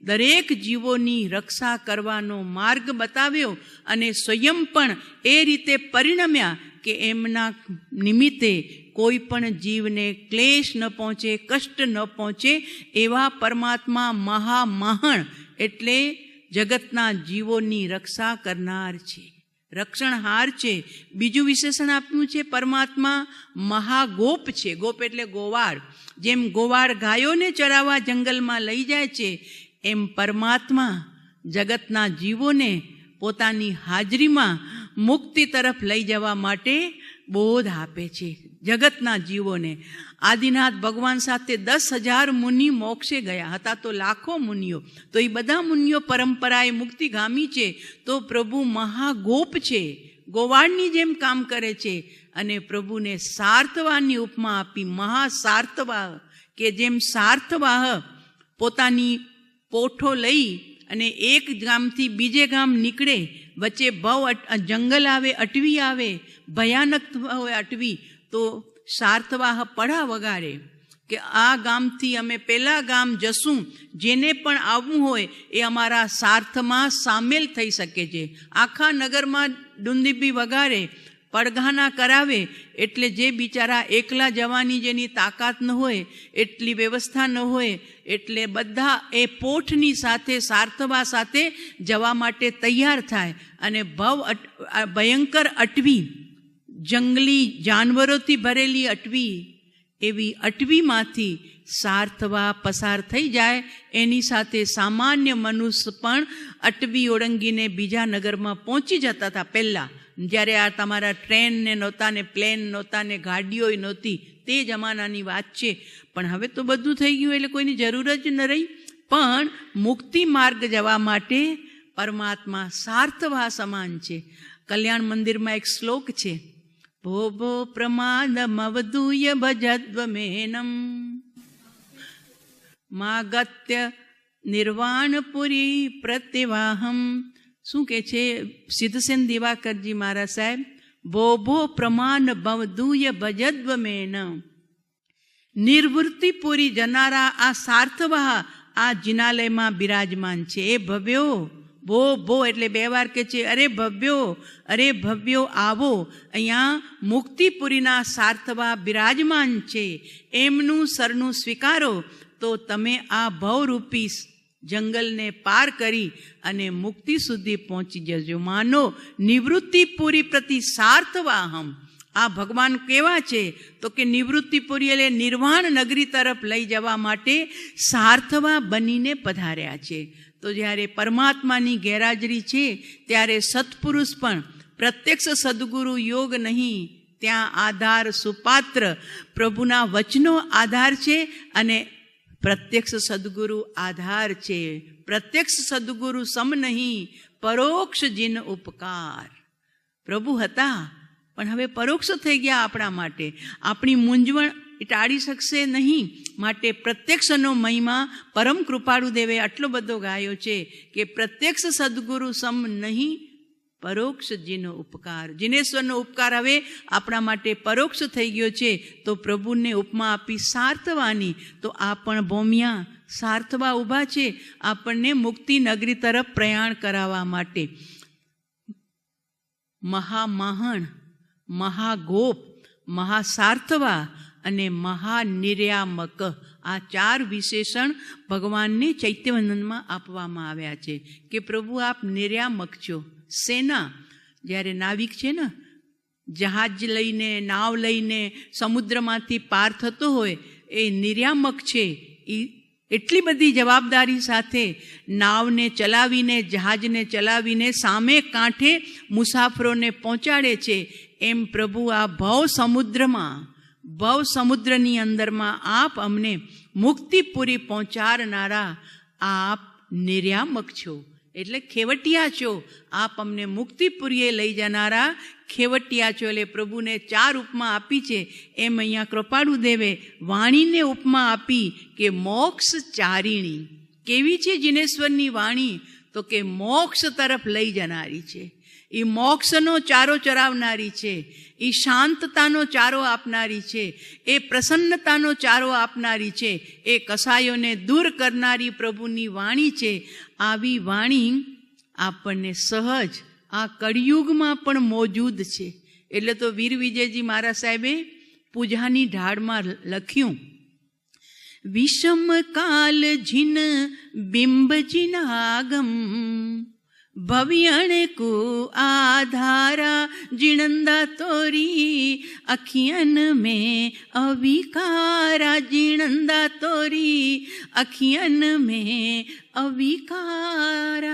દરેક જીવોની રક્ષા કરવાનો માર્ગ બતાવ્યો, અને સ્વયં પણ એ રીતે પરિણમ્યા કે એમના નિમિત્તે કોઈ પણ જીવને ક્લેશ ન પહોંચે, કષ્ટ ન પહોંચે, એવા પરમાત્મા મહામહાણ એટલે જગતના જીવોની રક્ષા કરનાર છે, રક્ષણહાર છે. બીજું વિશેષણ આપ્યું છે, પરમાત્મા મહાગોપ છે. ગોપ એટલે ગોવાળ. જેમ ગોવાળ ગાયોને ચરાવવા જંગલમાં લઈ જાય છે, એમ પરમાત્મા જગતના જીવોને પોતાની હાજરીમાં મુક્તિ તરફ લઈ જવા માટે બોધ આપે છે, જગતના જીવોને. આદિનાથ ભગવાન સાથે 10,000 મુનિ મોક્ષે ગયા હતા, તો લાખો મુનિઓ, તો એ બધા મુનિઓ પરંપરાએ મુક્તિગામી છે. તો પ્રભુ મહાગોપ છે, ગોવાળની જેમ કામ કરે છે. અને પ્રભુને સાર્થવાહની ઉપમા આપી, મહાસાર્થવાહ, કે જેમ સાર્થવાહ પોતાની પોઠો લઈ અને એક ગામથી બીજે ગામ નીકળે, વચ્ચે જંગલ આવે, અટવી આવે, ભયાનક હોય અટવી, તો સાર્થવાહ પડા વગાડે કે આ ગામથી અમે પેલા ગામ જશું, જેને પણ આવવું હોય એ અમારા સાર્થમાં સામેલ થઈ શકે છે. આખા નગરમાં ડુંદીબી વગાડે, પડઘાના કરાવે, એટલે જે બિચારા એકલા જવાની જેની તાકાત ન હોય, એટલી વ્યવસ્થા ન હોય, એટલે બધા એ પોઠની સાથે, સાર્થવા સાથે જવા માટે તૈયાર થાય. અને ભયંકર અટવી, જંગલી જાનવરોથી ભરેલી અટવી, એવી અટવીમાંથી સાર્થવા પસાર થઈ જાય. એની સાથે સામાન્ય મનુષ્ય પણ અટવી ઓળંગીને બીજા નગરમાં પહોંચી જતા હતા. પહેલાં જ્યારે આ તમારા ટ્રેન ને નહોતા, ને પ્લેન નહોતા, ને ગાડીઓ નહોતી, તે જમાનાની વાત છે. પણ હવે તો બધું થઈ ગયું, એટલે કોઈની જરૂર જ ન રહી. પણ મુક્તિ માર્ગ જવા માટે પરમાત્મા સાર્થવા સમાન છે. કલ્યાણ મંદિરમાં એક શ્લોક છે, ભોભો પ્રમાદમવધૂય ભજદ્વમેનમ માગત્ય નિર્વાણપુરી પ્રતિવાહમ. શું કે છે સિદ્ધસેન દિવાકરજી મહારાજ સાહેબ? ભોભો પ્રમાણ ભવધૂય ભજદ્વમેનમ. નિર્વૃત્તિપુરી જનારા આ સાર્થવાહ આ જિનાલયમાં બિરાજમાન છે. એ ભવ્યો, ભો ભો એટલે 2 વાર કે છે, અરે ભવ્યો, અરે ભવ્યો આવો. અહીંયા મુક્તિપુરીના સાર્થવા બિરાજમાન છે. એમનું સરનું સ્વીકારો તો તમે આ ભવરૂપી જંગલને પાર કરી અને મુક્તિ સુધી પહોંચી જજો. માનો નિવૃત્તિ પૂરી પ્રતિ સાર્થવાહમ. આ ભગવાન કેવા છે તો કે નિવૃત્તિપુરી એટલે નિર્વાણ નગરી તરફ લઈ જવા માટે સાર્થવા બનીને પધાર્યા છે. તો જ્યારે પરમાત્માની ગેરહાજરી છે ત્યારે સત્પુરુષ પણ પ્રત્યક્ષ સદગુરુ યોગ નહીં, ત્યાં આધાર સુપાત્ર પ્રભુના વચનો આધાર છે અને પ્રત્યક્ષ સદગુરુ આધાર છે. પ્રત્યક્ષ સદગુરુ સમ નહીં, પરોક્ષ જીન ઉપકાર. પ્રભુ હતા પણ હવે પરોક્ષ થઈ ગયા આપણા માટે. આપણી મૂંઝવણ ટાળી શકશે નહીં. માટે પ્રત્યક્ષનો મહિમા પરમ કૃપાળુ દેવે આટલો બધો ગાયો છે કે પ્રત્યક્ષ સદગુરુ સમ નહીં, પરોક્ષ જીનો ઉપકાર. જીનેશ્વરનો ઉપકાર હવે આપણા માટે પરોક્ષ થઈ ગયો છે. તો પ્રભુને ઉપમા આપી સાર્થવાની. તો આ પણ ભૌમિયા સાર્થવા ઊભા છે આપણને મુક્તિ નગરી તરફ પ્રયાણ કરાવવા માટે. મહામાહણ, મહાગોપ, મહાસાર્થવા અને મહાનિર્યામક, આ 4 વિશેષણ ભગવાનને ચૈત્યવંદનમાં આપવામાં આવ્યા છે કે પ્રભુ આપ નિર્યામક છો. સેના, જ્યારે નાવિક છે ને જહાજ લઈને નાવ લઈને સમુદ્રમાંથી પાર થતો હોય એ નિર્યામક છે. એ એટલી બધી જવાબદારી સાથે નાવને ચલાવીને જહાજને ચલાવીને સામે કાંઠે મુસાફરોને પહોંચાડે છે. એમ પ્રભુ આ ભવ સમુદ્રની અંદરમાં આપ અમને મુક્તિ પૂરી પહોંચાડનારા આપ નિર્યામક છો, એટલે ખેવટિયા છો. આપ અમને મુક્તિપુરીએ લઈ જનારા ખેવટિયા છો. એટલે પ્રભુને 4 ઉપમા આપી છે. એમ અહીંયા કૃપાળુ દેવે વાણીને ઉપમા આપી કે મોક્ષ ચારિણી. કેવી છે જીનેશ્વરની વાણી? તો કે મોક્ષ તરફ લઈ જનારી છે. એ મોક્ષનો ચારો ચરાવનારી છે. એ શાંતતાનો ચારો આપનારી છે. એ પ્રસન્નતાનો ચારો આપનારી છે. એ કસાયોને દૂર કરનારી પ્રભુની વાણી છે. આવી વાણી આપણને સહજ આ કળિયુગમાં પણ મોજૂદ છે. એટલે તો વીર વિજયજી મહારાજ સાહેબે પૂજાની ઢાળમાં લખ્યું, વિષમ કાલ જીન બિંબ જીનાગમ ભવ્યણ કો આધારા જીણંદા તોરી અખિયન મેં અવિકારા. જીણંદા તોરી અખિયન મેં અવિકારા.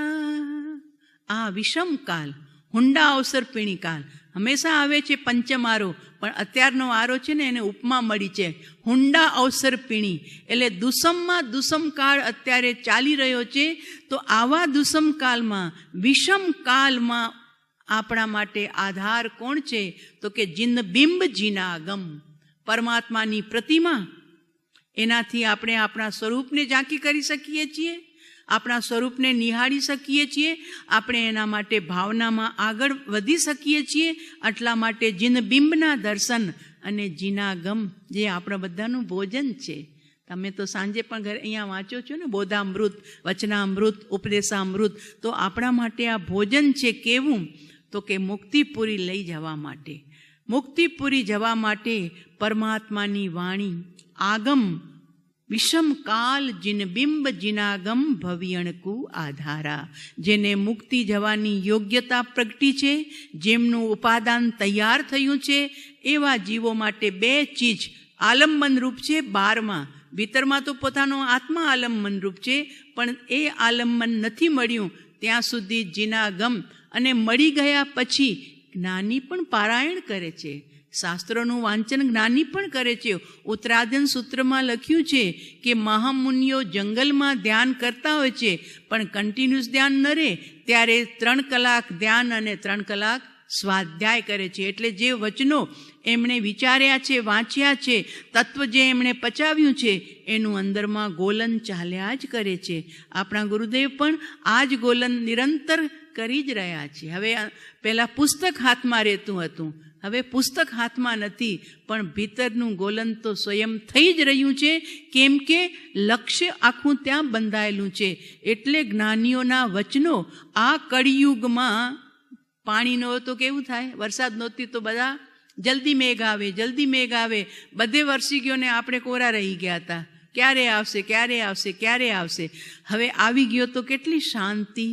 આ વિષમ કાલ, હુંડા અવસર પીણી કાલ હંમેશા આવે છે પંચમારો, પણ અત્યારનો આરો છે ને એને ઉપમા મળી છે હુંડા અવસર પીણી. એટલે દુષમમાં દુષમ કાળ અત્યારે ચાલી રહ્યો છે. તો આવા દુષમ કાળમાં, વિષમ કાળમાં આપણા માટે આધાર કોણ છે? તો કે જિંદ બિંબ જીના ગમ, પરમાત્માની પ્રતિમા. એનાથી આપણે આપણા સ્વરૂપને ઝાંકી કરી શકીએ છીએ, આપણા સ્વરૂપને નિહાળી શકીએ છીએ, આપણે એના માટે ભાવનામાં આગળ વધી શકીએ છીએ. આટલા માટે જિન બિંબના દર્શન અને જીનાગમ જે આપણા બધાનું ભોજન છે. તમે તો સાંજે પણ ઘરે અહીંયા વાંચો છો ને, બોધામૃત, વચનામૃત, ઉપદેશામૃત. તો આપણા માટે આ ભોજન છે. કેવું? તો કે મુક્તિપુરી લઈ જવા માટે. મુક્તિપુરી જવા માટે પરમાત્માની વાણી આગમ વિષમ કાલ જીન બિંબ જીનાગમ ભવ્યણકુ આધારા. જેને મુક્તિ જવાની યોગ્યતા પ્રગટી છે, જેમનું ઉપાદાન તૈયાર થયું છે, એવા જીવો માટે 2 ચીજ આલંબન રૂપ છે. 12માં ભીતરમાં તો પોતાનો આત્મા આલંબન રૂપ છે, પણ એ આલંબન નથી મળ્યું ત્યાં સુધી જીનાગમ. અને મળી ગયા પછી જ્ઞાની પણ પારાયણ કરે છે, શાસ્ત્રોનું વાંચન જ્ઞાની પણ કરે છે. ઉત્તરાધન સૂત્રમાં લખ્યું છે કે મહામુનિઓ જંગલમાં ધ્યાન કરતા હોય છે, પણ કન્ટિન્યુઅસ ધ્યાન ન રહે ત્યારે 3 કલાક ધ્યાન અને 3 કલાક સ્વાધ્યાય કરે છે. એટલે જે વચનો એમણે વિચાર્યા છે, વાંચ્યા છે, તત્વ જે એમણે પચાવ્યું છે, એનું અંદરમાં ગોલન ચાલ્યા જ કરે છે. આપણા ગુરુદેવ પણ આ જ ગોલન નિરંતર કરી જ રહ્યા છે. હવે પહેલાં પુસ્તક હાથમાં રહેતું હતું, હવે પુસ્તક હાથમાં નથી, પણ ભીતરનું ગોલન તો સ્વયં થઈ જ રહ્યું છે. કેમ કે લક્ષ્ય આખું ત્યાં બંધાયેલું છે. એટલે જ્ઞાનીઓના વચનો આ કળિયુગમાં, પાણીનો તો કેવું થાય, વરસાદ નહોતી તો બધા જલ્દી મેઘ આવે, જલ્દી મેઘ આવે, બધે વરસી ગયો ને આપણે કોરા રહી ગયા હતા. ક્યારે આવશે, ક્યારે આવશે, ક્યારે આવશે. હવે આવી ગયો તો કેટલી શાંતિ.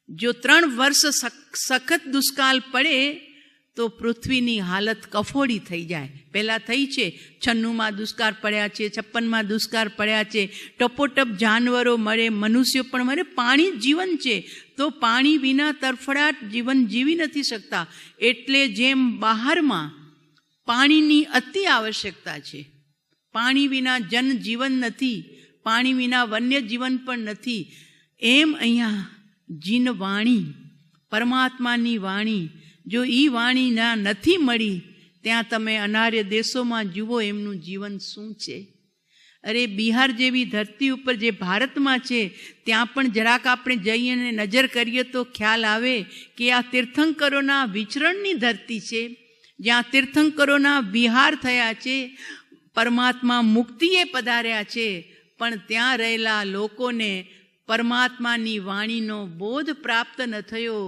જો 3 વર્ષ સખત દુષ્કાળ પડે તો પૃથ્વીની હાલત કફોડી થઈ જાય. પહેલાં થઈ છે, 96માં દુષ્કાળ પડ્યા છે, 56માં દુષ્કાળ પડ્યા છે. ટપોટપ જાનવરો મળે, મનુષ્યો પણ મળે. પાણી જીવન છે, તો પાણી વિના તરફડાટ જીવન જીવી નથી શકતા. એટલે જેમ બહારમાં પાણીની અતિ આવશ્યકતા છે, પાણી વિના જનજીવન નથી, પાણી વિના વન્ય જીવન પણ નથી, એમ અહીંયા જીન વાણી, પરમાત્માની વાણી, જો એ વાણી ના નથી મળી, ત્યાં તમે અનાર્ય દેશોમાં જુઓ એમનું જીવન શું છે. અરે બિહાર જેવી ધરતી ઉપર જે ભારતમાં છે, ત્યાં પણ જરાક આપણે જઈએ અને નજર કરીએ તો ખ્યાલ આવે કે આ તીર્થંકરોના વિચરણની ધરતી છે, જ્યાં તીર્થંકરોના વિહાર થયા છે, પરમાત્મા મુક્તિએ પધાર્યા છે. પણ ત્યાં રહેલા લોકોને પરમાત્માની વાણીનો બોધ પ્રાપ્ત ન થયો.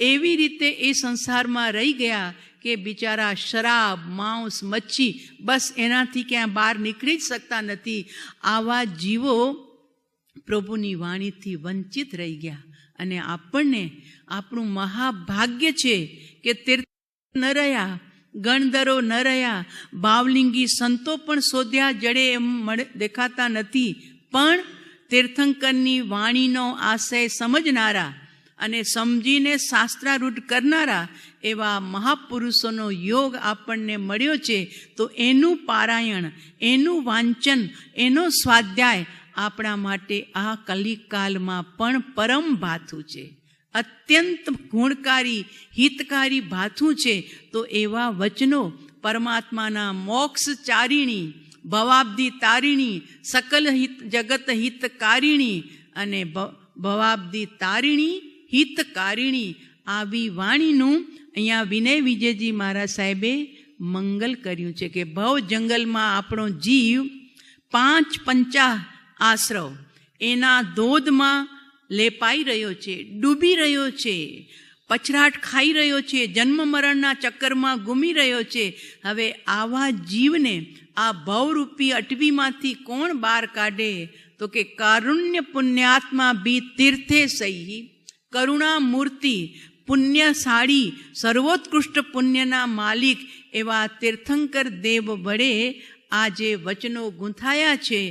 એવી રીતે એ સંસારમાં રહી ગયા કે બિચારા શરાબ, માંસ, મચ્છી, બસ એનાથી ક્યાં બહાર નીકળી જ શકતા નથી. આવા જીવો પ્રભુની વાણીથી વંચિત રહી ગયા. અને આપણને આપણું મહાભાગ્ય છે કે તીર્થ ન રહ્યા, ગણધરો ન રહ્યા, ભાવલિંગી સંતો પણ શોધ્યા જડે એમ દેખાતા નથી. પણ તીર્થંકરની વાણીનો આશય સમજનારા અને સમજીને શાસ્ત્રારૂઢ કરનારા એવા મહાપુરુષોનો યોગ આપણને મળ્યો છે. તો એનું પારાયણ, એનું વાંચન, એનો સ્વાધ્યાય આપણા માટે આ કલિકાલમાં પણ પરમ ભાથું છે, અત્યંત ગુણકારી, હિતકારી ભાથું છે. તો એવા વચનો પરમાત્માના મોક્ષ ચારિણી, ભવાબ્દી તારિણી, સકલ હિત જગત હિતકારિણી અને ભવાબ્દી તારિણી હિતકારિણી, આવી વાણીનું અહીંયા વિનય વિજયજી મહારાજ સાહેબે મંગલ કર્યું છે કે ભવ જંગલમાં આપણો જીવ 5 પંચા આશ્રવ એના ધોધમાં લેપાઈ રહ્યો છે, ડૂબી રહ્યો છે, પછરાટ ખાઈ રહ્યો છે, જન્મ મરણના ચક્કરમાં ઘૂમી રહ્યો છે. હવે આવા જીવને આ ભવરૂપી અટવીમાંથી કોણ બહાર કાઢે? તો કે કારુણ્ય પુણ્યાત્મા બી તીર્થે સહી, કરુણા મૂર્તિ, પુણ્યશાળી, સર્વોત્કૃષ્ટ પુણ્યના માલિક એવા તીર્થંકર દેવ વડે આ જે વચનો ગૂંથાયા છે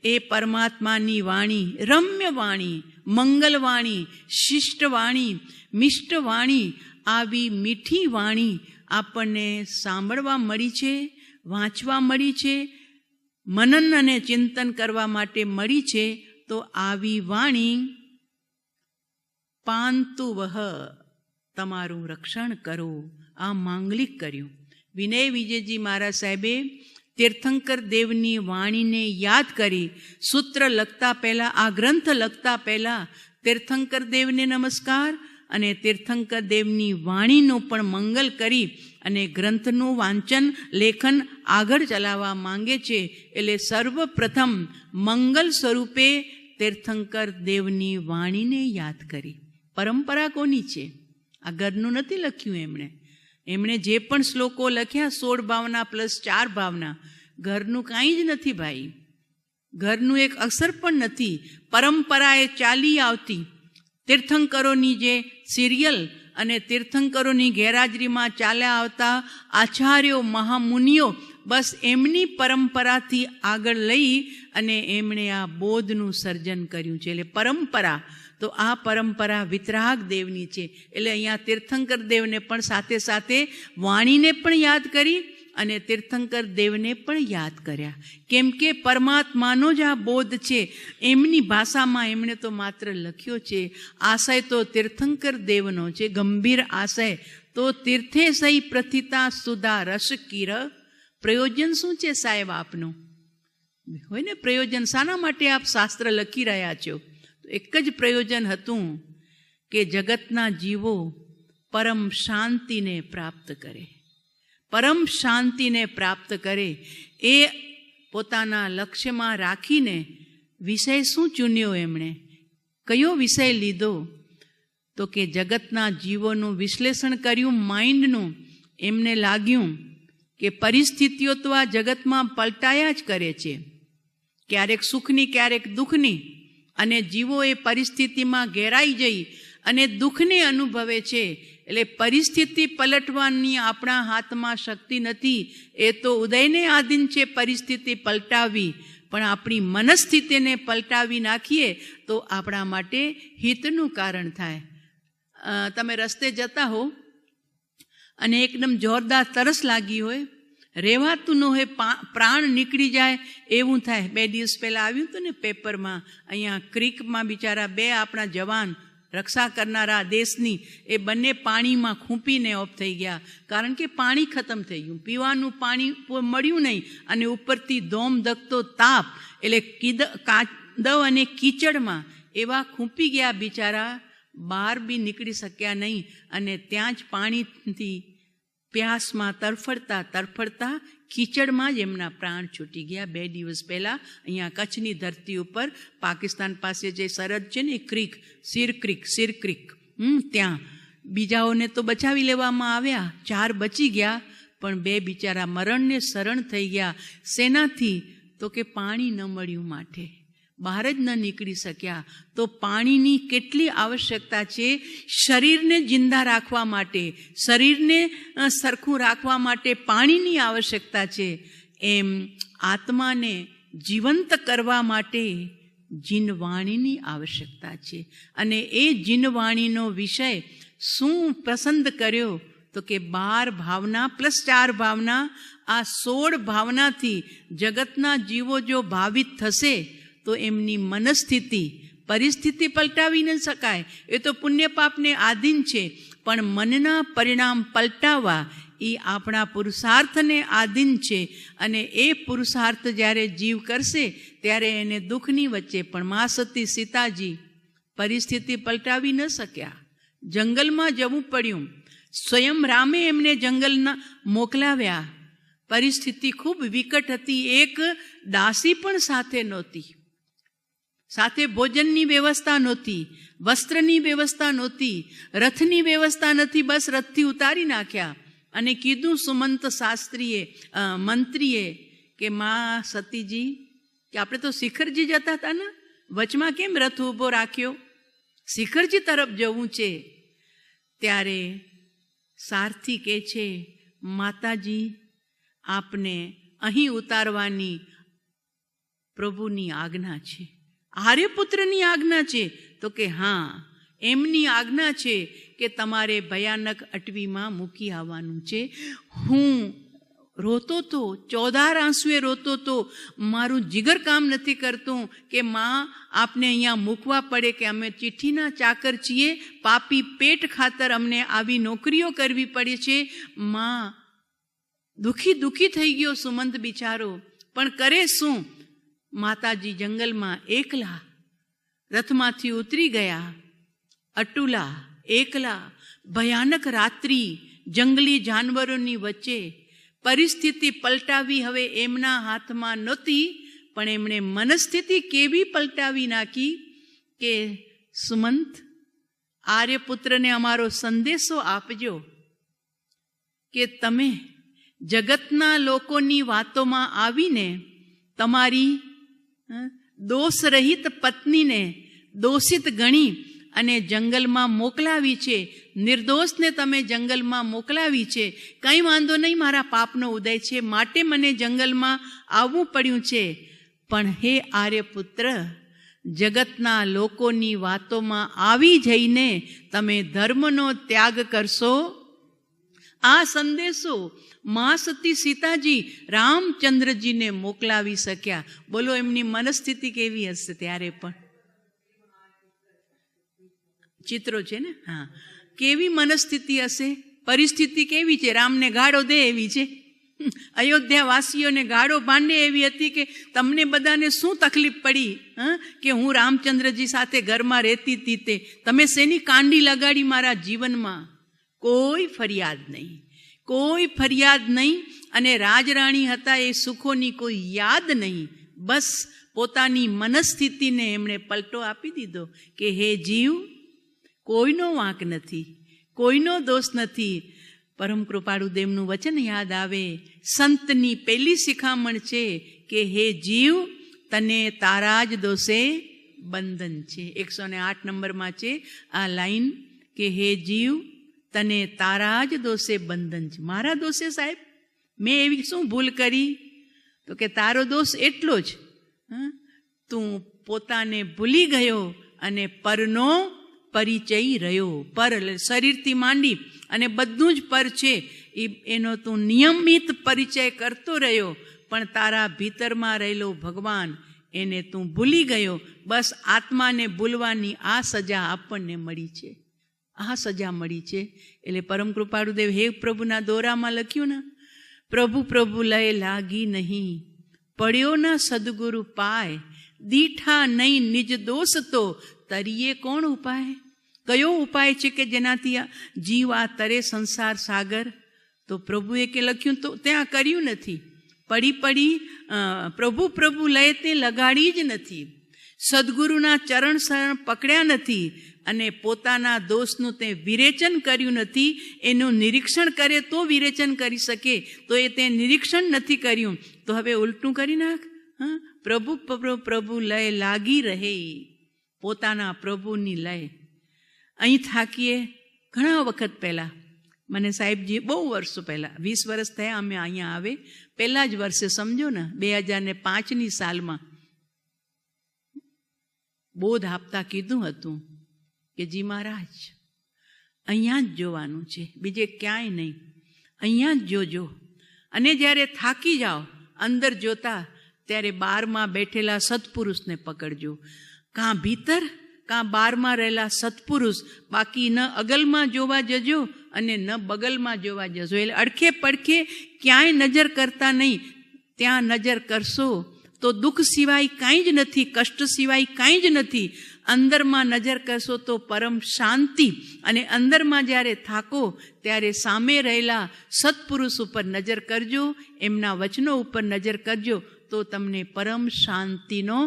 એ પરમાત્માની વાણી, રમ્ય વાણી, મંગલવાણી, શિષ્ટવાણી, મિષ્ટવાણી, આવી મીઠી વાણી આપણને સાંભળવા મળી છે, વાંચવા મળી છે, મનન અને ચિંતન કરવા માટે મળી છે. તો આવી વાણી પાંતુ વહ, તમારું રક્ષણ કરો, આ માંગલિક કર્યું. વિનય વિજયજી મહારાજ સાહેબે તીર્થંકર દેવની વાણીને યાદ કરી સૂત્ર લખતા પહેલાં, આ ગ્રંથ લખતા પહેલાં તીર્થંકર દેવને નમસ્કાર અને તીર્થંકર દેવની વાણીનું પણ મંગલ કરી અને ગ્રંથનું વાંચન, લેખન આગળ ચલાવવા માંગે છે. એટલે સર્વપ્રથમ મંગલ સ્વરૂપે તીર્થંકર દેવની વાણીને યાદ કરી. પરંપરા કોની છે? આ ઘરનું નથી લખ્યું એમણે જે પણ શ્લોકો લખ્યા 16 ભાવના પ્લસ 4 ભાવના, ઘરનું કાંઈ જ નથી ભાઈ, ઘરનું એક અક્ષર પણ નથી. પરંપરાએ ચાલી આવતી તીર્થંકરોની જે સિરિયલ અને તીર્થંકરોની ગેરહાજરીમાં ચાલ્યા આવતા આચાર્યો, મહામુનિઓ, બસ એમની પરંપરાથી આગળ લઈ અને એમણે આ બોધનું સર્જન કર્યું છે. એટલે પરંપરા, તો આ પરંપરા વિતરાગ દેવની છે. એટલે અહીંયા તીર્થંકર દેવને પણ સાથે સાથે વાણીને પણ યાદ કરી અને તીર્થંકર દેવને પણ યાદ કર્યા. કેમ કે પરમાત્માનો જ આ બોધ છે, એમની ભાષામાં એમણે તો માત્ર લખ્યો છે. આશય તો તીર્થંકર દેવનો છે, ગંભીર આશય. તો તીર્થે સહી પ્રથિતા સુધા રસ કીર. પ્રયોજન શું છે સાહેબ આપનું? હોય ને પ્રયોજન, શાના માટે આપ શાસ્ત્ર લખી રહ્યા છો? એક જ પ્રયોજન હતું કે જગતના જીવો પરમ શાંતિને પ્રાપ્ત કરે, પરમ શાંતિને પ્રાપ્ત કરે. એ પોતાના લક્ષ્યમાં રાખીને વિષય શું ચૂન્યો એમણે? કયો વિષય લીધો? તો કે જગતના જીવોનું વિશ્લેષણ કર્યું, માઇન્ડનું. એમને લાગ્યું કે પરિસ્થિતિઓ તો આ જગતમાં પલટાયા જ કરે છે, ક્યારેક સુખની ક્યારેક દુઃખની, અને જીવો એ પરિસ્થિતિમાં ઘેરાઈ જઈ અને દુઃખને અનુભવે છે. એટલે પરિસ્થિતિ પલટવાની આપણા હાથમાં શક્તિ નથી, એ તો ઉદયને આધીન છે પરિસ્થિતિ પલટાવી. પણ આપણી મનસ્થિતિને પલટાવી નાખીએ તો આપણા માટે હિતનું કારણ થાય. તમે રસ્તે જતા હો અને એકદમ જોરદાર તરસ લાગી હોય, રહેવાતું ન હોય, પ્રાણ નીકળી જાય એવું થાય. 2 દિવસ પહેલાં આવ્યું હતું ને પેપરમાં, અહીંયા ક્રીકમાં બિચારા 2 આપણા જવાન રક્ષા કરનારા દેશની, એ બંને પાણીમાં ખૂંપીને ઓફ થઈ ગયા. કારણ કે પાણી ખતમ થઈ ગયું, પીવાનું પાણી મળ્યું નહીં, અને ઉપરથી ધોમ ધકતો તાપ, એટલે કાદવ અને કીચડમાં એવા ખૂંપી ગયા બિચારા, બહાર બી નીકળી શક્યા નહીં. અને ત્યાં જ પાણીથી પ્યાસમાં તરફડતા તરફડતા કીચડમાં જ એમના પ્રાણ છૂટી ગયા. 2 દિવસ પહેલાં અહીંયા કચ્છની ધરતી ઉપર પાકિસ્તાન પાસે જે સરહદ છે ને, ક્રીક, સિર ક્રીક, ત્યાં બીજાઓને તો બચાવી લેવામાં આવ્યા, 4 બચી ગયા, પણ 2 બિચારા મરણને શરણ થઈ ગયા. શેનાથી? તો કે પાણી ન મળ્યું માટે બહાર જ ન નીકળી શક્યા. તો પાણીની કેટલી આવશ્યકતા છે શરીરને જિંદા રાખવા માટે, શરીરને સરખું રાખવા માટે પાણીની આવશ્યકતા છે. એમ આત્માને જીવંત કરવા માટે જીનવાણીની આવશ્યકતા છે. અને એ જીનવાણીનો વિષય શું પસંદ કર્યો? તો કે 12 ભાવના પ્લસ 4 ભાવના, આ 16 ભાવનાથી જગતના જીવો જો ભાવિત થશે તો એમની મનસ્થિતિ, પરિસ્થિતિ પલટાવી ન શકાય, એ તો પુણ્ય પાપને આધીન છે. પણ મનના પરિણામ પલટાવવા એ આપણા પુરુષાર્થને આધીન છે. અને એ પુરુષાર્થ જ્યારે જીવ કરશે ત્યારે એને દુઃખની વચ્ચે પણ મા સતી સીતાજી પરિસ્થિતિ પલટાવી ન શક્યા, જંગલમાં જવું પડ્યું. સ્વયં રામે એમને જંગલના મોકલાવ્યા. પરિસ્થિતિ ખૂબ વિકટ હતી. એક દાસી પણ સાથે નહોતી, સાથે ભોજનની વ્યવસ્થા નહોતી, વસ્ત્રની વ્યવસ્થા નહોતી, રથની વ્યવસ્થા નથી. બસ રથથી ઉતારી નાખ્યા અને કીધું સુમંત શાસ્ત્રીએ, મંત્રીએ, કે મા સતીજી, કે આપણે તો શિખરજી જતા હતા ને, વચમાં કેમ રથ ઊભો રાખ્યો? શિખરજી તરફ જવું છે. ત્યારે સારથી કહે છે, માતાજી આપને અહીં ઉતારવાની પ્રભુની આજ્ઞા છે, આર્યપુત્રની આજ્ઞા છે. તો કે હા, એમની આજ્ઞા છે કે તમારે ભયાનક અટવીમાં મૂકી આવવાનું છે. હું રોતો તો, 14 આંસુએ રોતો તો, મારું જીગર કામ નથી કરતું કે માં આપને અહીંયા મૂકવા પડે, કે અમે ચિઠ્ઠીના ચાકર છીએ, પાપી પેટ ખાતર અમને આવી નોકરીઓ કરવી પડે છે. માં દુઃખી થઈ ગયો સુમંત બિચારો, પણ કરે શું? માતાજી જંગલમાં એકલા રથમાંથી ઉતરી ગયા, અટુલા એકલા, ભયાનક રાત્રિ, જંગલી જાનવરોની વચ્ચે. પરિસ્થિતિ પલટાવી હવે એમના હાથમાં નહોતી, પણ એમણે મનસ્થિતિ કેવી પલટાવી નાખી કે સુમંત, આર્યપુત્રને અમારો સંદેશો આપજો કે તમે જગતના લોકોની વાતોમાં આવીને તમારી દોષરહિત પત્નીને દોષિત ગણી અને જંગલમાં મોકલાવી છે. નિર્દોષને તમે જંગલમાં મોકલાવી છે. કંઈ વાંધો નહીં, મારા પાપનો ઉદય છે માટે મને જંગલમાં આવવું પડ્યું છે. પણ હે આર્યપુત્ર, જગતના લોકોની વાતોમાં આવી જઈને તમે ધર્મનો ત્યાગ કરશો. આ સંદેશો મા સતી સીતાજી રામચંદ્રજીને મોકલાવી શક્યા. બોલો એમની મનસ્થિતિ કેવી હશે ત્યારે? પણ ચિત્રો છે ને, હા, કેવી મનસ્થિતિ હશે, પરિસ્થિતિ કેવી છે? રામને ગાળો દે એવી છે, અયોધ્યાવાસીઓને ગાળો ભાંડે એવી હતી કે તમને બધાને શું તકલીફ પડી કે હું રામચંદ્રજી સાથે ઘરમાં રહેતી હતી, તે તમે શેની કાંડી લગાડી મારા જીવનમાં? કોઈ ફરિયાદ નહીં, કોઈ ફરિયાદ નહીં. અને રાજરાણી હતા, એ સુખોની કોઈ યાદ નહીં. બસ પોતાની મનસ્થિતિને એમણે પલટો આપી દીધો કે હે જીવ, કોઈનો વાંક નથી, કોઈનો દોષ નથી. પરમ કૃપાળુ દેવનું વચન યાદ આવે. સંતની પહેલી શિખામણ છે કે હે જીવ, તને તારા જ દોષે બંધન છે. 108 નંબરમાં છે આ લાઈન કે હે જીવ, તને તારા જ દોષે બંધન છે. મારા દોષે સાહેબ? મેં એવી શું ભૂલ કરી? તો કે તારો દોષ એટલો જ, તું પોતાને ભૂલી ગયો અને પરનો પરિચય રહ્યો. પર શરીરથી માંડી અને બધું જ પર છે એનો તું નિયમિત પરિચય કરતો રહ્યો, પણ તારા ભીતરમાં રહેલો ભગવાન એને તું ભૂલી ગયો. બસ આત્માને ભૂલવાની આ સજા આપણને મળી છે, આ સજા મળી છે. એટલે પરમ કૃપાળુદેવ હે પ્રભુના દોરામાં લખ્યું ને, પ્રભુ પ્રભુ લય લાગી નહીં, પડ્યો ના સદગુરુ પાય, દીઠા નહીં નિજ દોષ તો તરીએ કોણ ઉપાય? કયો ઉપાય છે કે જેનાથી જીવ આ તરે સંસાર સાગર? તો પ્રભુએ કે લખ્યું તો ત્યાં કર્યું નથી. પડી પ્રભુ પ્રભુ લય તે લગાડી જ નથી, સદગુરુના ચરણ શરણ પકડ્યા નથી અને પોતાના દોષનું તે વિરેચન કર્યું નથી. એનું નિરીક્ષણ કરે તો વિરેચન કરી શકે, તો એ તે નિરીક્ષણ નથી કર્યું. તો હવે ઉલટું કરી નાખ. પ્રભુ પ્રભુ લય લાગી રહે, પોતાના પ્રભુની લય. અહીં થાકીએ. ઘણા વખત પહેલાં મને સાહેબજી બહુ વર્ષો પહેલાં, 20 વર્ષ થયા અમે અહીંયા આવે, પહેલાં જ વર્ષે સમજો ને 2005ની સાલમાં બોધ આપતા કીધું હતું કે જી મહારાજ અહીંયા જ જોવાનું છે, બીજે ક્યાંય નહીં, અહીંયા જ જોજો. અને જ્યારે થાકી જાઓ અંદર જોતા, ત્યારે બારમાં બેઠેલા સત્પુરુષને પકડજો. કાં ભીતર કાં બારમાં રહેલા સત્પુરુષ, બાકી ન અગલમાં જોવા જજો અને ન બગલમાં જોવા જજો. એટલે અડખે પડખે ક્યાંય નજર કરતા નહીં. ત્યાં નજર કરશો તો દુઃખ સિવાય કાંઈ જ નથી, કષ્ટ સિવાય કાંઈ જ નથી. અંદરમાં નજર કરશો તો પરમ શાંતિ. અને અંદરમાં જ્યારે થાકો ત્યારે સામે રહેલા સત્પુરુષ ઉપર નજર કરજો, એમના વચનો ઉપર નજર કરજો, તો તમને પરમ શાંતિનો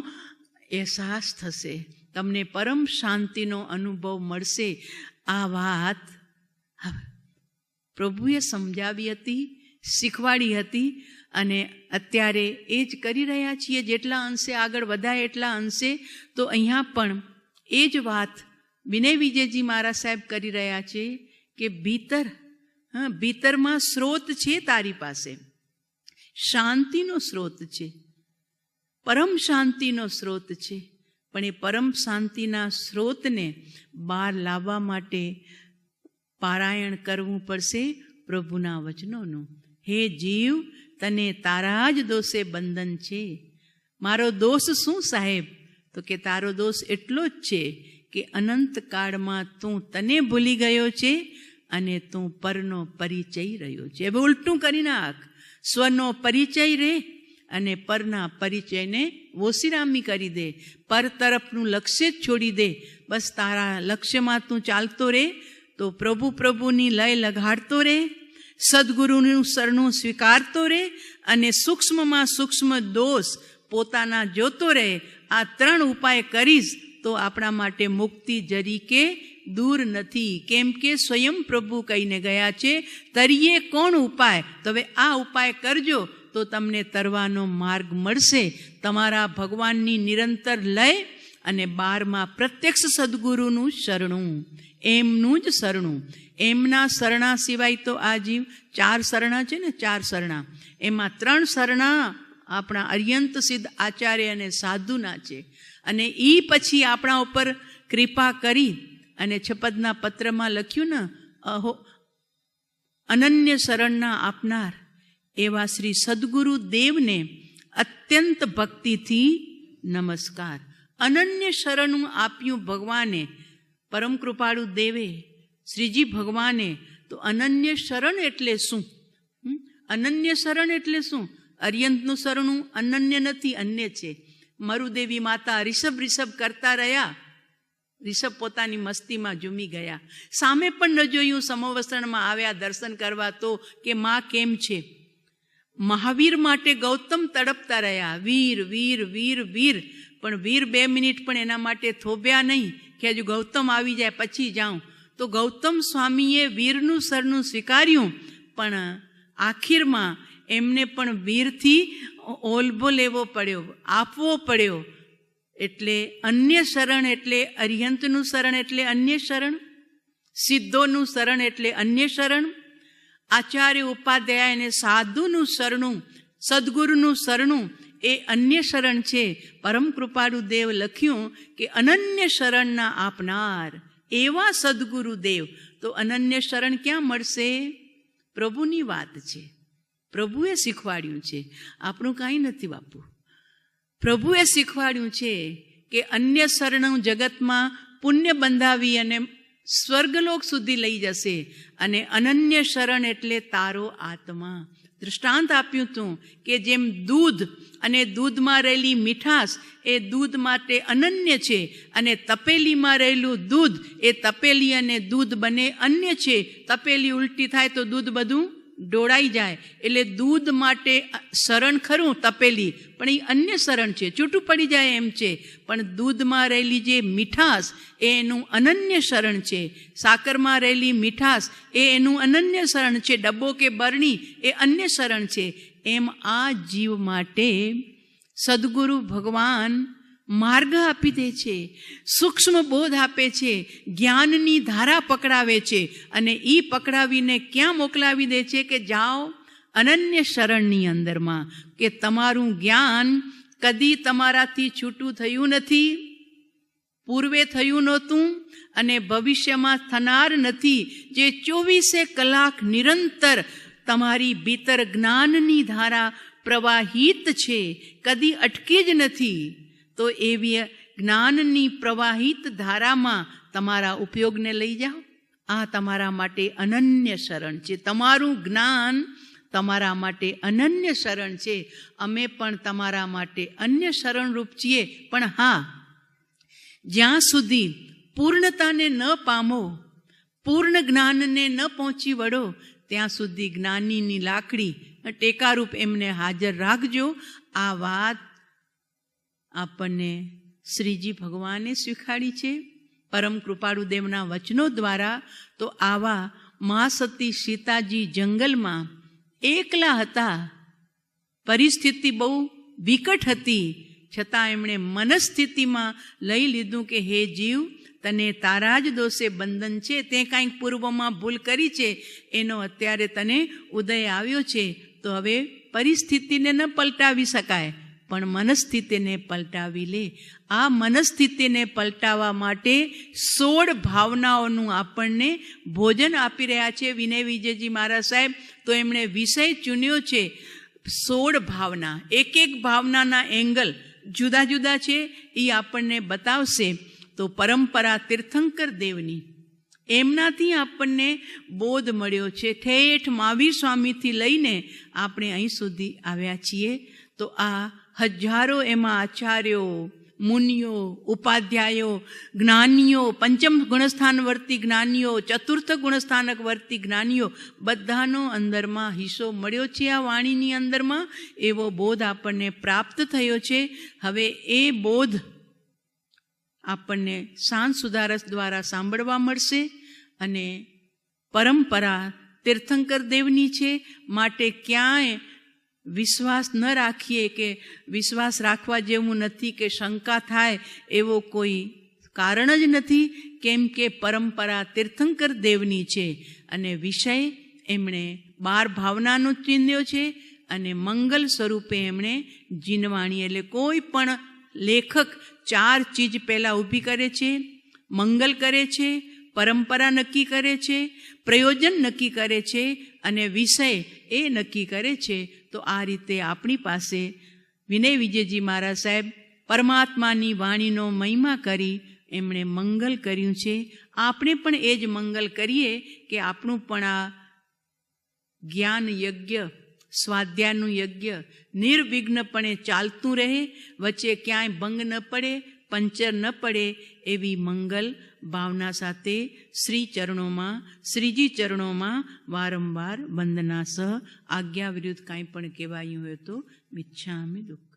અહેસાસ થશે, તમને પરમ શાંતિનો અનુભવ મળશે. આ વાત પ્રભુએ સમજાવી હતી, શીખવાડી હતી, અને અત્યારે એ જ કરી રહ્યા છીએ. જેટલા અંશે આગળ વધાય એટલા અંશે. તો અહીંયા પણ એ જ વાત વિનય વિજયજી મહારાજ સાહેબ કરી રહ્યા છે કે ભીતરમાં સ્રોત છે, તારી પાસે શાંતિનો સ્રોત છે, પરમ શાંતિનો સ્રોત છે. પણ એ પરમ શાંતિના સ્રોતને બહાર લાવવા માટે પારાયણ કરવું પડશે પ્રભુના વચનોનું. હે જીવ, તને તારા જ દોષે બંધન છે. મારો દોષ શું સાહેબ? તો કે તારો દોષ એટલો જ છે કે અનંત કાળમાં તું તને ભૂલી ગયો છે અને તું પરનો પરિચય રહ્યો છે. હવે ઉલટું કરી નાખ. સ્વનો પરિચય રે અને પરના પરિચયને ઓસિરામી કરી દે. પર તરફનું લક્ષ્ય જ છોડી દે. બસ તારા લક્ષ્યમાં તું ચાલતો રે, તો પ્રભુ પ્રભુની લય લગાડતો રે, સદગુરુનું શરણું સ્વીકારતો રહે અને સૂક્ષ્મમાં સૂક્ષ્મ દોષ પોતાના જોતો રહે. આ 3 ઉપાય કરીશ તો આપણા માટે મુક્તિ જરીકે દૂર નથી. કેમ કે સ્વયં પ્રભુ કહીને ગયા છે, તરીએ કોણ ઉપાય? તો હવે આ ઉપાય કરજો તો તમને તરવાનો માર્ગ મળશે. તમારા ભગવાનની નિરંતર લય અને 12માં પ્રત્યક્ષ સદગુરુનું શરણું, એમનું જ શરણું. એમના શરણા સિવાય તો આ જીવ 4 શરણા છે ને, 4 શરણા, એમાં 3 શરણા આપણા અર્યંત સિદ્ધ આચાર્ય અને સાધુના છે. અને એ પછી આપણા ઉપર કૃપા કરી અને છપદના પત્રમાં લખ્યું ને, અહો અનન્ય શરણના આપનાર એવા શ્રી સદગુરુ દેવને અત્યંત ભક્તિથી નમસ્કાર. અનન્ય શરણું આપ્યું ભગવાને, પરમ કૃપાળુ દેવે, શ્રીજી ભગવાને. તો અનન્ય શરણ એટલે શું? અનન્ય શરણ એટલે શું? અર્યંતનું શરણું અનન્ય નથી, અન્ય છે. મરુદેવી માતા રિષભ કરતા રહ્યા. રિષભ પોતાની મસ્તીમાં ઝૂમી ગયા. સામે પણ ન જોયું, સમવસ્ત્રણમાં આવ્યા દર્શન કરવા તો કે માં કેમ છે. મહાવીર માટે ગૌતમ તડપતા રહ્યા, વીર વીર વીર વીર. પણ વીર 2 મિનિટ પણ એના માટે થોભ્યા નહીં કે હજુ ગૌતમ આવી જાય પછી જાઉં. તો ગૌતમ સ્વામીએ વીરનું શરણું સ્વીકાર્યું, પણ આખીરમાં એમને પણ વીરથી ઓલભો લેવો પડ્યો, આપવો પડ્યો. એટલે અન્ય શરણ એટલે અરિહંતનું શરણ એટલે અન્ય શરણ, સિદ્ધોનું શરણ એટલે અન્ય શરણ, આચાર્ય ઉપાધ્યાય અને સાધુનું શરણું, સદગુરુનું શરણું એ અન્ય શરણ છે. પરમ કૃપાળુ દેવ લખ્યું કે અનન્ય શરણના આપનાર એવા સદગુરુ દેવ. તો અનન્ય શરણ ક્યાં મળશે? પ્રભુની વાત છે, પ્રભુએ શીખવાડ્યું છે, આપણું કાંઈ નથી બાપુ. પ્રભુએ શીખવાડ્યું છે કે અન્ય શરણ જગતમાં પુણ્ય બંધાવી અને સ્વર્ગલોક સુધી લઈ જશે, અને અનન્ય શરણ એટલે તારો આત્મા. દૃષ્ટાંત આપ્યું હતું કે જેમ દૂધ અને દૂધમાં રહેલી મીઠાશ એ દૂધ માટે અનન્ય છે, અને તપેલીમાં રહેલું દૂધ એ તપેલી અને દૂધ બંને અન્ય છે. તપેલી ઉલટી થાય તો દૂધ બધું ઢોળાઈ જાય. એટલે દૂધ માટે શરણ ખરું તપેલી, પણ એ અન્ય શરણ છે, છૂટું પડી જાય એમ છે. પણ દૂધમાં રહેલી જે મીઠાશ એ એનું અનન્ય શરણ છે. સાકરમાં રહેલી મીઠાશ એ એનું અનન્ય શરણ છે. ડબ્બો કે બરણી એ અન્ય શરણ છે. એમ આ જીવ માટે સદગુરુ ભગવાન માર્ગ આપી દે છે, સૂક્ષ્મ બોધ આપે છે, જ્ઞાનની ધારા પકડાવે છે, અને એ પકડાવીને ક્યાં મોકલાવી દે છે કે જાઓ અનન્ય શરણની અંદરમાં. કે તમારું જ્ઞાન કદી તમારાથી છૂટું થયું નથી, પૂર્વે થયું નહોતું અને ભવિષ્યમાં થનાર નથી. જે 24 કલાક નિરંતર તમારી ભીતર જ્ઞાનની ધારા પ્રવાહિત છે, કદી અટકી જ નથી. તો એવી જ્ઞાનની પ્રવાહિત ધારામાં તમારા ઉપયોગને લઈ જાઓ. આ તમારા માટે અનન્ય શરણ છે. તમારું જ્ઞાન તમારા માટે અનન્ય શરણ છે. અમે પણ તમારા માટે અન્ય શરણરૂપ છીએ. પણ હા, જ્યાં સુધી પૂર્ણતાને ન પામો, પૂર્ણ જ્ઞાનને ન પહોંચી વળો, ત્યાં સુધી જ્ઞાનીની લાકડી ટેકારૂપ એમને હાજર રાખજો. આ વાત આપણને શ્રીજી ભગવાને શીખવાડી છે પરમ કૃપાળુ દેવના વચનો દ્વારા. તો આવા મા સતી સીતાજી જંગલમાં એકલા હતા, પરિસ્થિતિ બહુ વિકટ હતી, છતાં એમણે મનસ્થિતિમાં લઈ લીધું કે હે જીવ, તને તારા જ દોષે બંધન છે, તે કાંઈક પૂર્વમાં ભૂલ કરી છે, એનો અત્યારે તને ઉદય આવ્યો છે. તો હવે પરિસ્થિતિને ન પલટાવી શકાય, પણ મનસ્થિતિને પલટાવી લે. આ મનસ્થિતિને પલટાવવા માટે 16 ભાવનાઓનું આપણને ભોજન આપી રહ્યા છે વિનય વિજયજી મહારાજ સાહેબ. તો એમણે વિષય ચૂન્યો છે 16 ભાવના. એક એક ભાવનાના એંગલ જુદા જુદા છે, એ આપણને બતાવશે. તો પરંપરા તીર્થંકર દેવની, એમનાથી આપણને બોધ મળ્યો છે. ઠેઠ મહાવીર સ્વામીથી લઈને આપણે અહીં સુધી આવ્યા છીએ. તો આ હજારો એમાં આચાર્યો, મુનિઓ, ઉપાધ્યાયો, જ્ઞાનીઓ, પંચમ ગુણસ્થાન વર્તી જ્ઞાનીઓ, ચતુર્થ ગુણસ્થાનક વર્તી જ્ઞાનીઓ, બધાનો અંદરમાં હિસ્સો મળ્યો છે. આ વાણીની અંદરમાં એવો બોધ આપણને પ્રાપ્ત થયો છે. હવે એ બોધ આપણને સાંજ સુધારસ દ્વારા સાંભળવા મળશે. અને પરંપરા તીર્થંકર દેવની છે, માટે ક્યાંય વિશ્વાસ ન રાખીએ કે વિશ્વાસ રાખવા જેવું નથી, કે શંકા થાય એવો કોઈ કારણ જ નથી. કેમ કે પરંપરા તીર્થંકર દેવની છે, અને વિષય એમણે 12 ભાવનાનો ચીંધ્યો છે, અને મંગલ સ્વરૂપે એમણે જીનવાણી. એટલે કોઈ પણ લેખક 4 ચીજ પહેલાં ઊભી કરે છે: મંગલ કરે છે, પરંપરા નક્કી કરે છે, પ્રયોજન નક્કી કરે છે, અને વિષય એ નક્કી કરે છે. તો આ રીતે આપણી પાસે વિનય વિજયજી મહારાજ સાહેબ પરમાત્માની વાણીનો મહિમા કરી એમણે મંગલ કર્યું છે. આપણે પણ એ જ મંગલ કરીએ કે આપણું પણ આ જ્ઞાન યજ્ઞ, સ્વાધ્યાયનું યજ્ઞ નિર્વિઘ્નપણે ચાલતું રહે, વચ્ચે ક્યાંય ભંગ ન પડે, પંચર ન પડે, એવી મંગલ ભાવના સાથે શ્રી ચરણોમાં, શ્રીજી ચરણોમાં વારંવાર વંદના સહ આજ્ઞા વિરુદ્ધ કાંઈ પણ કહેવાયું હોય તો મિચ્છામિ દુક્કડમ.